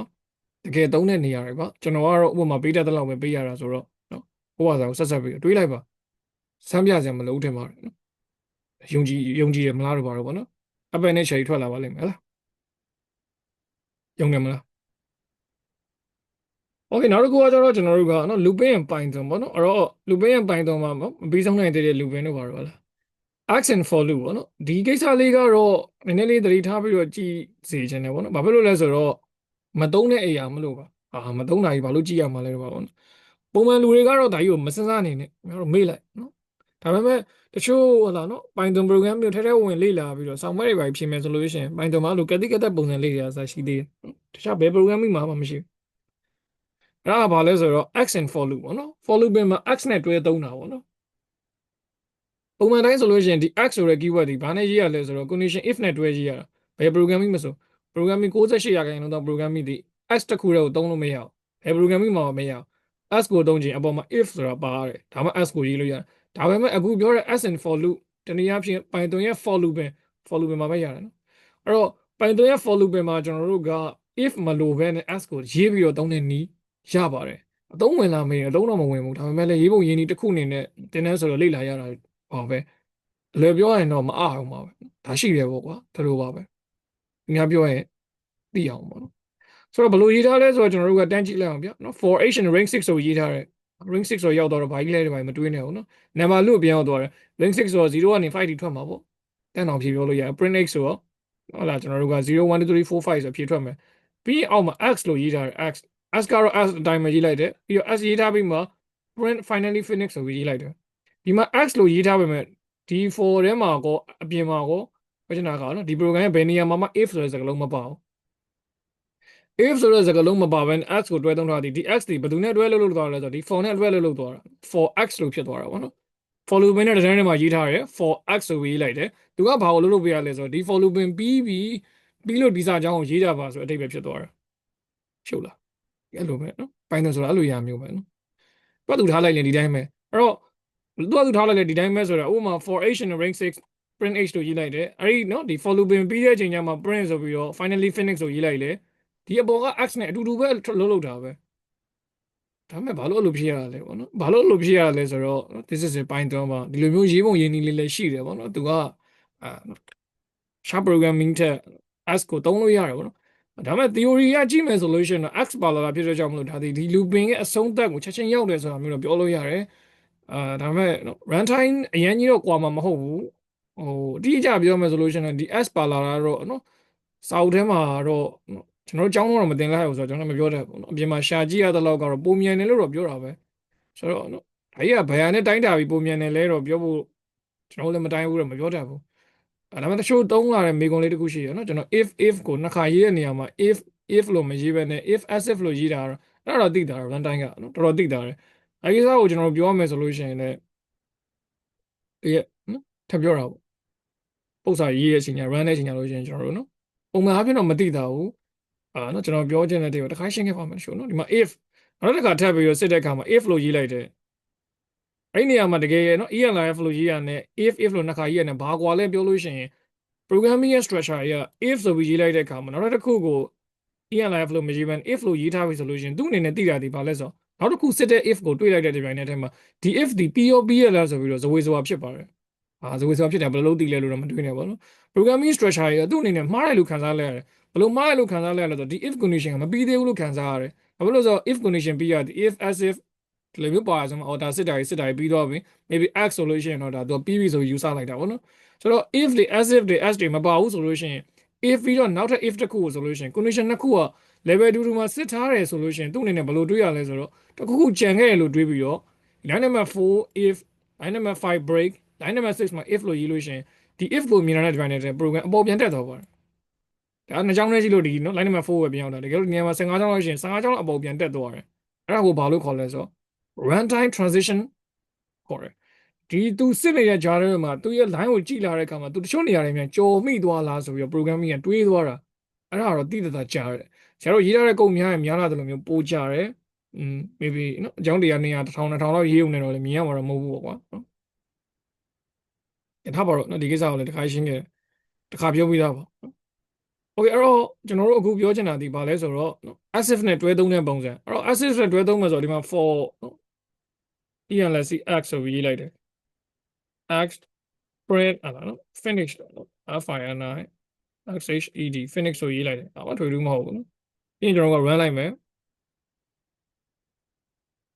တကယ်သုံးတဲ့နေရာတွေပါကျွန်တော်ကတော့ဥပမာပေးတတ်တဲ့လောက်ပဲပေးရတာဆိုတော့နော်ကိုယ့်ဘာသာကိုဆက်ပြီးတွေးလိုက်ပါစမ်းပြစရာမလိုထင်ပါတယ်နော်ယုံကြည်ရမလားတော့ပါတော့ဗောနော်အပယ်နဲ့ cherry ထွက်လာပါလိမ့်မယ်ဟလားယုံတယ်မလားโอเคနောက်တစ်ခုကကျတော့ကျွန်တော်တို့ကနော် looping and python ပေါ့နော်အဲ့တော့ looping and python မှာမပြီးဆုံးနိုင်တဲ့ looping တို့ပါတော့လား accent for loop ပေါ့နော်ဒီကိစ္စလေးကတော့နည်းနည်းလေးသတိထားပြီးတော့ကြည့်စေချင်တယ်ပေါ့နော်ဘာဖြစ်လို့လဲဆိုတော့မသုံးတဲ့အရာမလို့ပါမသုံးတာကြီးဘာလို့ကြည့်ရမှာလဲတော့ပါပေါ့နော်ပုံမှန်လူတွေကတော့ဒါကြီးကိုမစမ်းစားနေနဲ့ကျွန်တော်တို့မေ့လိုက်နော်ဒါပေမဲ့တချို့ဟလာနော် Python program မျိုးထဲထဲဝင်လေ့လာပြီးတော့ဆောင်းမတွေပါဖြေမယ်ဆိုလို့ရှိရင် Python မှာလို့ကတိကတ်ပုံစံလေးတွေအစားရှိသေးတယ်တခြားဘယ် programming မှာမှမရှိဘူးအဲ့ဒါကဘာလဲဆိုတော့ accent for loop ပေါ့နော် for loop မှာ accent နဲ့တွဲသုံးတာပေါ့နော်ပုံမှန်တိုင်းဆိုလို့ရှိရင်ဒီ act ဆိုတဲ့ keyword ဒီဘာနဲ့ရေးရလဲဆိုတော့ condition if နဲ့တွဲရေးရတာဘယ် programming မဆို programming 68%တော့ programming ဒီ act တစ်ခုတည်းကိုသုံးလို့မရအောင်ဘယ် programming မှာမရအောင် ask ကိုသုံးချင်အပေါ်မှာ if ဆိုတာပါရတယ်ဒါမှ ask ကိုရေးလို့ရတယ်ဒါပေမဲ့အခုပြောတဲ့ accent for loop တနည်းအားဖြင့် Python ရဲ့ for loop မှာပဲရတယ်နော်အဲ့တော့ Python ရဲ့ for loop မှာကျွန်တော်တို့က if မလိုဘဲနဲ့ ask ကိုရေးပြီးတော့သုံးတဲ့နည်းရပါတယ်အသုံးဝင်လာမေးရင်အသုံးတော့မဝင်ဘူးဒါပေမဲ့လည်းရေးပုံရင်းနည်းတစ်ခုအနေနဲ့တင်တဲ့ဆိုတော့လေ့လာရတာဟောပဲလွယ်ပြောရင်တော့မအားအောင်ပါပဲဒါရှိတယ်ပေါ့ကွာဒါလိုပါပဲအများပြောရင်သိအောင်ပေါ့နော်ဆိုတော့ဘယ်လိုရေးထားလဲဆိုတော့ကျွန်တော်တို့ကတန်းကြည့်လိုက်အောင်ဗျာနော် for h and rank 6ဆိုရေးထားတယ် rank 6ဆိုရောက်တော့ဘာကြီးလဲဒီပိုင်းမတွေးနဲ့ဘူးနော် number လို့ပြန်ရောက်သွားတယ် rank 6ဆိုတော့0ကနေ5ထိထွက်မှာပေါ့တန်းအောင်ဖြေပြောလို့ရတယ် print x ဆိုတော့ဟုတ်လားကျွန်တော်တို့က0 1 2 3 4 5ဆိုဖြေထွက်မယ်ပြီးအောက်မှာ x လို့ရေးထားတယ် x ကတော့ x အတိုင်းပဲရေးလိုက်တယ်ပြီးတော့ s ရေးထားပြီးမှ print finally finish ဆိုပြီးရေးလိုက်တယ်ဒီမှာ x လို့ရေးထားပေမဲ့ဒီ for ထဲမှာကောအပြင်မှာကောဝကျနာကနော်ဒီ program ရဲ့ဘယ်နေရာမှာမှ if ဆိုတဲ့စကားလုံးမပါဘူး if ဆိုတဲ့စကားလုံးမပါဘဲ x ကိုတွဲသုံးထားသည်ဒီ x ဒီဘယ်သူနဲ့တွဲလို့သွားလဲဆိုတော့ဒီ for နဲ့တွဲလို့သွားတာ for x လို့ဖြစ်သွားတာပေါ့နော် for loop နဲ့ design ထဲမှာရေးထားတယ် for x ဆိုပြီးရေးလိုက်တယ်သူကဘာကိုလုပ်ပေးရလဲဆိုတော့ဒီ for loop ပြီးလို့ဒီစာကြောင်းကိုရေးကြပါဆိုအတိတ်ပဲဖြစ်သွားတာရှုပ်လားအဲ့လိုပဲနော် Python ဆိုတာအဲ့လိုရမျိုးပဲနော်တွက်သူထားလိုက်ရင်ဒီတိုင်းပဲအဲ့တော့တွက်သူထားလိုက်ရင်ဒီတိုင်းပဲဆိုတော့ဥပမာ for h and rank 6 print h လို့ရေးလိုက်တယ်အဲ့ဒီနော်ဒီ for loop ပြီးတဲ့အချိန်ကျမှ print ဆိုပြီးတော့ finally finish ဆိုရေးလိုက်လေဒီအပေါ်က x နဲ့အတူတူပဲလုပ်တာပဲဒါပေမဲ့ဘာလို့အဲ့လိုဖြစ်ရလဲပေါ့နော်ဘာလို့အဲ့လိုဖြစ်ရလဲဆိုတော့ this is a Python ပါဒီလိုမျိုးရေးပုံရေးနည်းလေးလည်းရှိတယ်ပေါ့နော်သူက sharp programming ထက် X ကိုသုံးလို့ရတယ်ပေါ့နော်ဒါပေမဲ့ theory ကကြည့်မယ်ဆိုလို့ရှိရင်တော့ X ပါလာတာဖြစ်တဲ့ကြောင့်မလို့ဒါဒီ looping ရဲ့အဆုံးသတ်ကိုချက်ချင်းရောက်တယ်ဆိုတာမျိုးတော့ပြောလို့ရတယ်ဒါပေမဲ့ runtime အရင်ကြီးတော့ကွာမှာမဟုတ်ဘူးဟိုအတိအကျပြောမယ်ဆိုလို့ရှိရင်ဒီ S ပါလာတာတော့နော်စာအုပ်ထဲမှာတော့ကျွန်တော်ကြောင်းတော့မတင်လိုက်ဘူးဆိုတော့ကျွန်တော်မပြောတတ်ဘူးနော်အပြင်မှာရှာကြည့်ရတဲ့လောက်ကတော့ပုံမြန်တယ်လို့တော့ပြောတာပဲဆိုတော့နော်ဒါကြီးကဘယ်ဟာနဲ့တိုင်းတာပြီးပုံမြန်တယ်လဲတော့ပြောဖို့ကျွန်တော်လည်းမတိုင်းဘူးတော့မပြောတတ်ဘူးဒါပေမဲ့တချို့သုံးလာတဲ့မေကွန်လေးတစ်ခုရှိရနော်ကျွန်တော် if ကိုနှစ်ခါရေးတဲ့နေရာမှာ if လို့မရေးဘဲနဲ့ if as if လို့ရေးတာတော့အဲ့ဒါတော့သိတာ runtime ကနော်တော်တော်သိတာတယ်အဲ့ဒီစားကိုကျွန်တော်ပြောမယ်ဆိုလို့ရှိရင်လည်းဒီနော်ထပ်ပြောတာပေါ့ပုံစံရေးရဲ့အချိန်ညာ run တဲ့အချိန်ညာလို့ရှိရင်ကျွန်တော်တို့နော်ပုံမှန်အဖြစ်တော့မသိတာဘူးနော်ကျွန်တော်ပြောချင်တဲ့တေကိုတစ်ခါရှင်းခဲ့ပါမယ်ရှို့နော်ဒီမှာ if နောက်တစ်ခါထပ်ပြီးတော့စစ်တဲ့အခါမှာ if လို့ရေးလိုက်တယ်အဲ့ဒီနေရာမှာတကယ်နော် elif လို့ရေးရတဲ့ if လို့နှစ်ခါရေးရတယ်ဘာကွာလဲပြောလို့ရှိရင် programming ရဲ့ structure က if ဆိုပြီးရေးလိုက်တဲ့အခါမှာနောက်တစ်ခုကို elif လို့မရေးဘဲ if လို့ရေးထားပြီဆိုလို့ရှိရင်သူ့အနေနဲ့သိတာဒီဘာလဲဆိုတော့နောက်တစ်ခုစစ်တဲ့ if ကိုတွေးလိုက်တဲ့ဒီပိုင်းနဲ့ထဲမှာဒီ if ဒီ POP ရလားဆိုပြီးတော့ဇဝေဇဝါဖြစ်ပါတယ်ဇဝေဇဝါဖြစ်တယ်ဘယ်လိုလုပ်သိလဲလို့တော့မတွေးနဲ့ပေါ့နော် programming structure ကသူ့အနေနဲ့မှားတယ်လို့ခံစားလဲရတယ်ဘယ်လိုမှားတယ်လို့ခံစားလဲရလဲဆိုတော့ဒီ if condition ကမပြီးသေးဘူးလို့ခံစားရတယ်ဘာဖြစ်လို့ဆိုတော့ if condition ပြီးရတယ် if as if ဒီလိုမျိုးပါဆိုတော့ဒါစစ်တာပြီးတော့ပြီ maybe x ဆိုလို့ရှိရင်တော့ဒါသူပြီးပြီဆိုယူဆလိုက်တာပေါ့နော်ဆိုတော့ if တွေ as if တွေ as တွေမပါဘူးဆိုလို့ရှိရင် if ပြီးတော့နောက်ထပ် if တစ်ခုကိုဆိုလို့ရှိရင် condition နှစ်ခုက level 2မှာစစ်ထားတယ်ဆိုလို့ရှိရင်သူ့အနေနဲ့ဘယ်လိုတွေးရလဲဆိုတော့တစ်ခုခုကြံခဲ့တယ်လို့တွေးပြီးတော့ line number 4 if line number 5 break line number 6မှာ if လို့ရေးလို့ရှိရင်ဒီ if ကိုမြင်ရတဲ့ divine နဲ့ program အပေါ်ပြန်တက်သွားပါတယ်ဒါနှစ်ချောင်းနဲ့ရှိလို့ဒီနော် line number 4ပဲပြန်ရောက်တာတကယ်လို့ဒီနေရာမှာ15ချောင်းလောက်ရှိရင်15ချောင်းလောက်အပေါ်ပြန်တက်သွားတယ်အဲ့ဒါကိုဘာလို့ခေါ်လဲဆိုတော့ runtime transition ခေါ်တယ်ဒီသူစစ်နေတဲ့ဂျာထဲမှာသူရဲ့ line ကိုကြည့်လာတဲ့အခါမှာသူတချို့နေရာတွေမြန်ကြော်မိသွားလားဆိုပြီးတော့ programming ကတွေးသွားတာအဲ့ဒါတော့တိတိကျကျကြားတယ်ဆရာတို့ရေးထားတဲ့ကုတ်များရင်များလာတယ်လို့မျိုးပို့ကြတယ်maybe နော်အကြောင်းတရား200 1000 2000လောက်ရေးုံနဲ့တော့လည်းမြင်ရမှာတော့မဟုတ်ဘူးပေါ့ကွာနော်ထားပါတော့နော်ဒီကိစ္စကိုလည်းတစ်ခါရှင်းခဲ့တစ်ခါပြောပြီးသားပေါ့โอเคအဲ့တော့ကျွန်တော်တို့အခုပြောချင်တာဒီဘာလဲဆိုတော့ asif နဲ့တွဲသုံးတဲ့ပုံစံအဲ့တော့ asif နဲ့တွဲသုံးမယ်ဆိုတော့ဒီမှာ for elc x ဆိုပြီးရေးလိုက်တယ် x print အဲ့ဒါနော် finish နော် fini xhed finish ဆိုရေးလိုက်တယ်အဲ့မထွေလို့မဟုတ်ဘူးနော်ပြီးရင်ကျွန်တော်က run လိုက်မယ်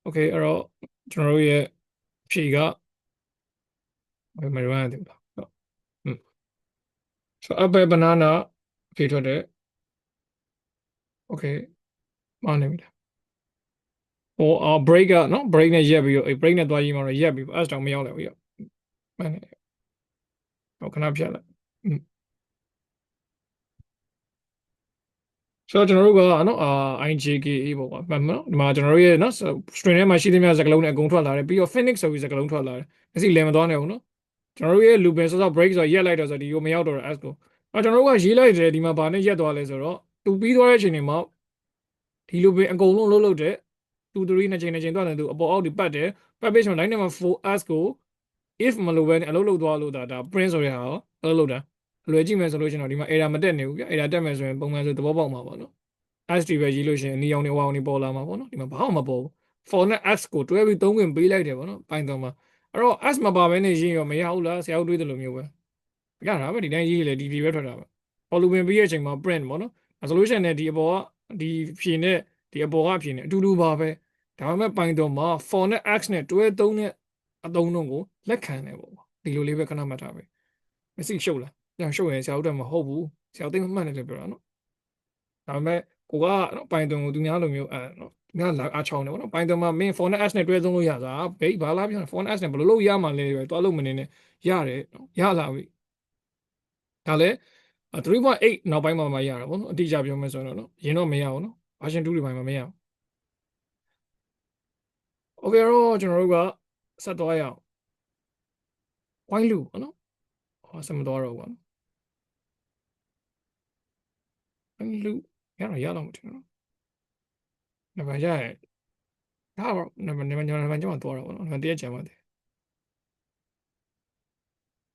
okay အဲ့တော့ကျွန်တော်တို့ရဲ့ဖြေကမ run ရတယ်ဗျဟုတ်ဆို apple banana ဖြေထွက်တယ် okay မနေပြီလားဟိုbreak ကနော် break နဲ့ရက်ပြီးတော့အေး break နဲ့သွားရေးမှာတော့ရက်ပြီးအဲ့ဒါတော့မရောက်လည်းဘူးရောက်မှန်တယ်ဟိုခဏဖြတ်လိုက်ဆိုတော့ကျွန်တော်တို့ကနော်IJKA ပေါ့ကွာမှန်နော်ဒီမှာကျွန်တော်တို့ရဲ့နော် string ထဲမှာရှိသမျှစကားလုံးနဲ့အကုန်ထွက်လာတယ်ပြီးတော့ finish ဆိုပြီးစကားလုံးထွက်လာတယ်မျက်စိလည်မသွားနဲ့ဘူးနော်ကျွန်တော်တို့ရဲ့ loop ပဲစောစော break ဆိုရက်လိုက်တော့ဆိုဒီကိုမရောက်တော့ s ကိုကျွန်တော်တို့ကရေးလိုက်တယ်ဒီမှာဘာနဲ့ရက်သွားလဲဆိုတော့သူပြီးသွားတဲ့အချိန်တွေမှာဒီ loop ပဲအကုန်လုံးလုံးတယ်2 3နှစ်ချိန်သွားတယ်သူအပေါ်အောက်ဒီပတ်တယ်ပတ်ပြီးဆိုတော့ line number 4s ကို if မလိုပဲနဲ့အလုပ်လုပ်သွားလို့ဒါ print ဆိုတဲ့ဟာရောအလုပ်လုပ်တာအလွယ်ကြည့်မယ်ဆိုလို့ရှိရင်တော့ဒီမှာ error မတက်နေဘူးဗျ error တက်မယ်ဆိုရင်ပုံမှန်ဆိုသဘောပေါက်မှာပေါ့နော် s တွေပဲရေးလို့ရှိရင်အနီရောင်တွေဝါအောင်တွေပေါ်လာမှာပေါ့နော်ဒီမှာဘာမှမပေါ်ဘူး for နဲ့ s ကိုတွဲပြီးသုံးခွင့်ပေးလိုက်တယ်ပေါ့နော် Python မှာအဲ့တော့ s မပါဘဲနဲ့ရေးရောမရဘူးလားဆရာတို့တွေးတယ်လို့မျိုးပဲရတာပဲဒီတိုင်းရေးလေဒီပဲထွက်တာပဲပေါ်လူပင်ပြီးတဲ့အချိန်မှာ print ပေါ့နော် solution နဲ့ဒီအပေါ်ကဒီဖြေနဲ့ဒီအပေါ်ကဖြေနဲ့အတူတူပါပဲဒါပေမဲ့ Python မှာ for နဲ့ x နဲ့တွဲသုံးတဲ့အသုံးလုံးကိုလက်ခံတယ်ပေါ့ဒီလိုလေးပဲခဏမှတ်ထားပဲမစိရှုပ်လားပြန်ရှုပ်ရင်ဆရာတို့တော့မဟုတ်ဘူးဆရာတို့သိမှမှတ်တယ်လို့ပြောတာနော်ဒါပေမဲ့ကိုကနော် Python ကိုသူများလိုမျိုးနော်သူများလာအားချောင်းတယ်ပေါ့နော် Python မှာ main for နဲ့ s နဲ့တွဲသုံးလို့ရတာဘိတ်ဘာလားပြော for နဲ့ s နဲ့ဘယ်လိုလုပ်ရမှာလဲပဲတွားလို့မနေနဲ့ရတယ်နော်ရလာပြီဒါလည်း3.8နောက်ပိုင်းမှာရတာပေါ့နော်အတိအကျပြောမယ်ဆိုတော့နော်ရင်တော့မရဘူးနော် version 2တွေပိုင်းမှာမရဘူး okay တော့ကျွန်တော်တို့ကဆက်သွားရအောင် while loop ပေါ့နော်ဆက်မသွားတော့ဘူးပေါ့နော် while loop ရတော့မထင်ဘူးနော်နံပါတ်ရရင်ဒါတော့နံပါတ်ကျမှသွားတော့ပေါ့နော်နံပါတ်1ကျမှတယ်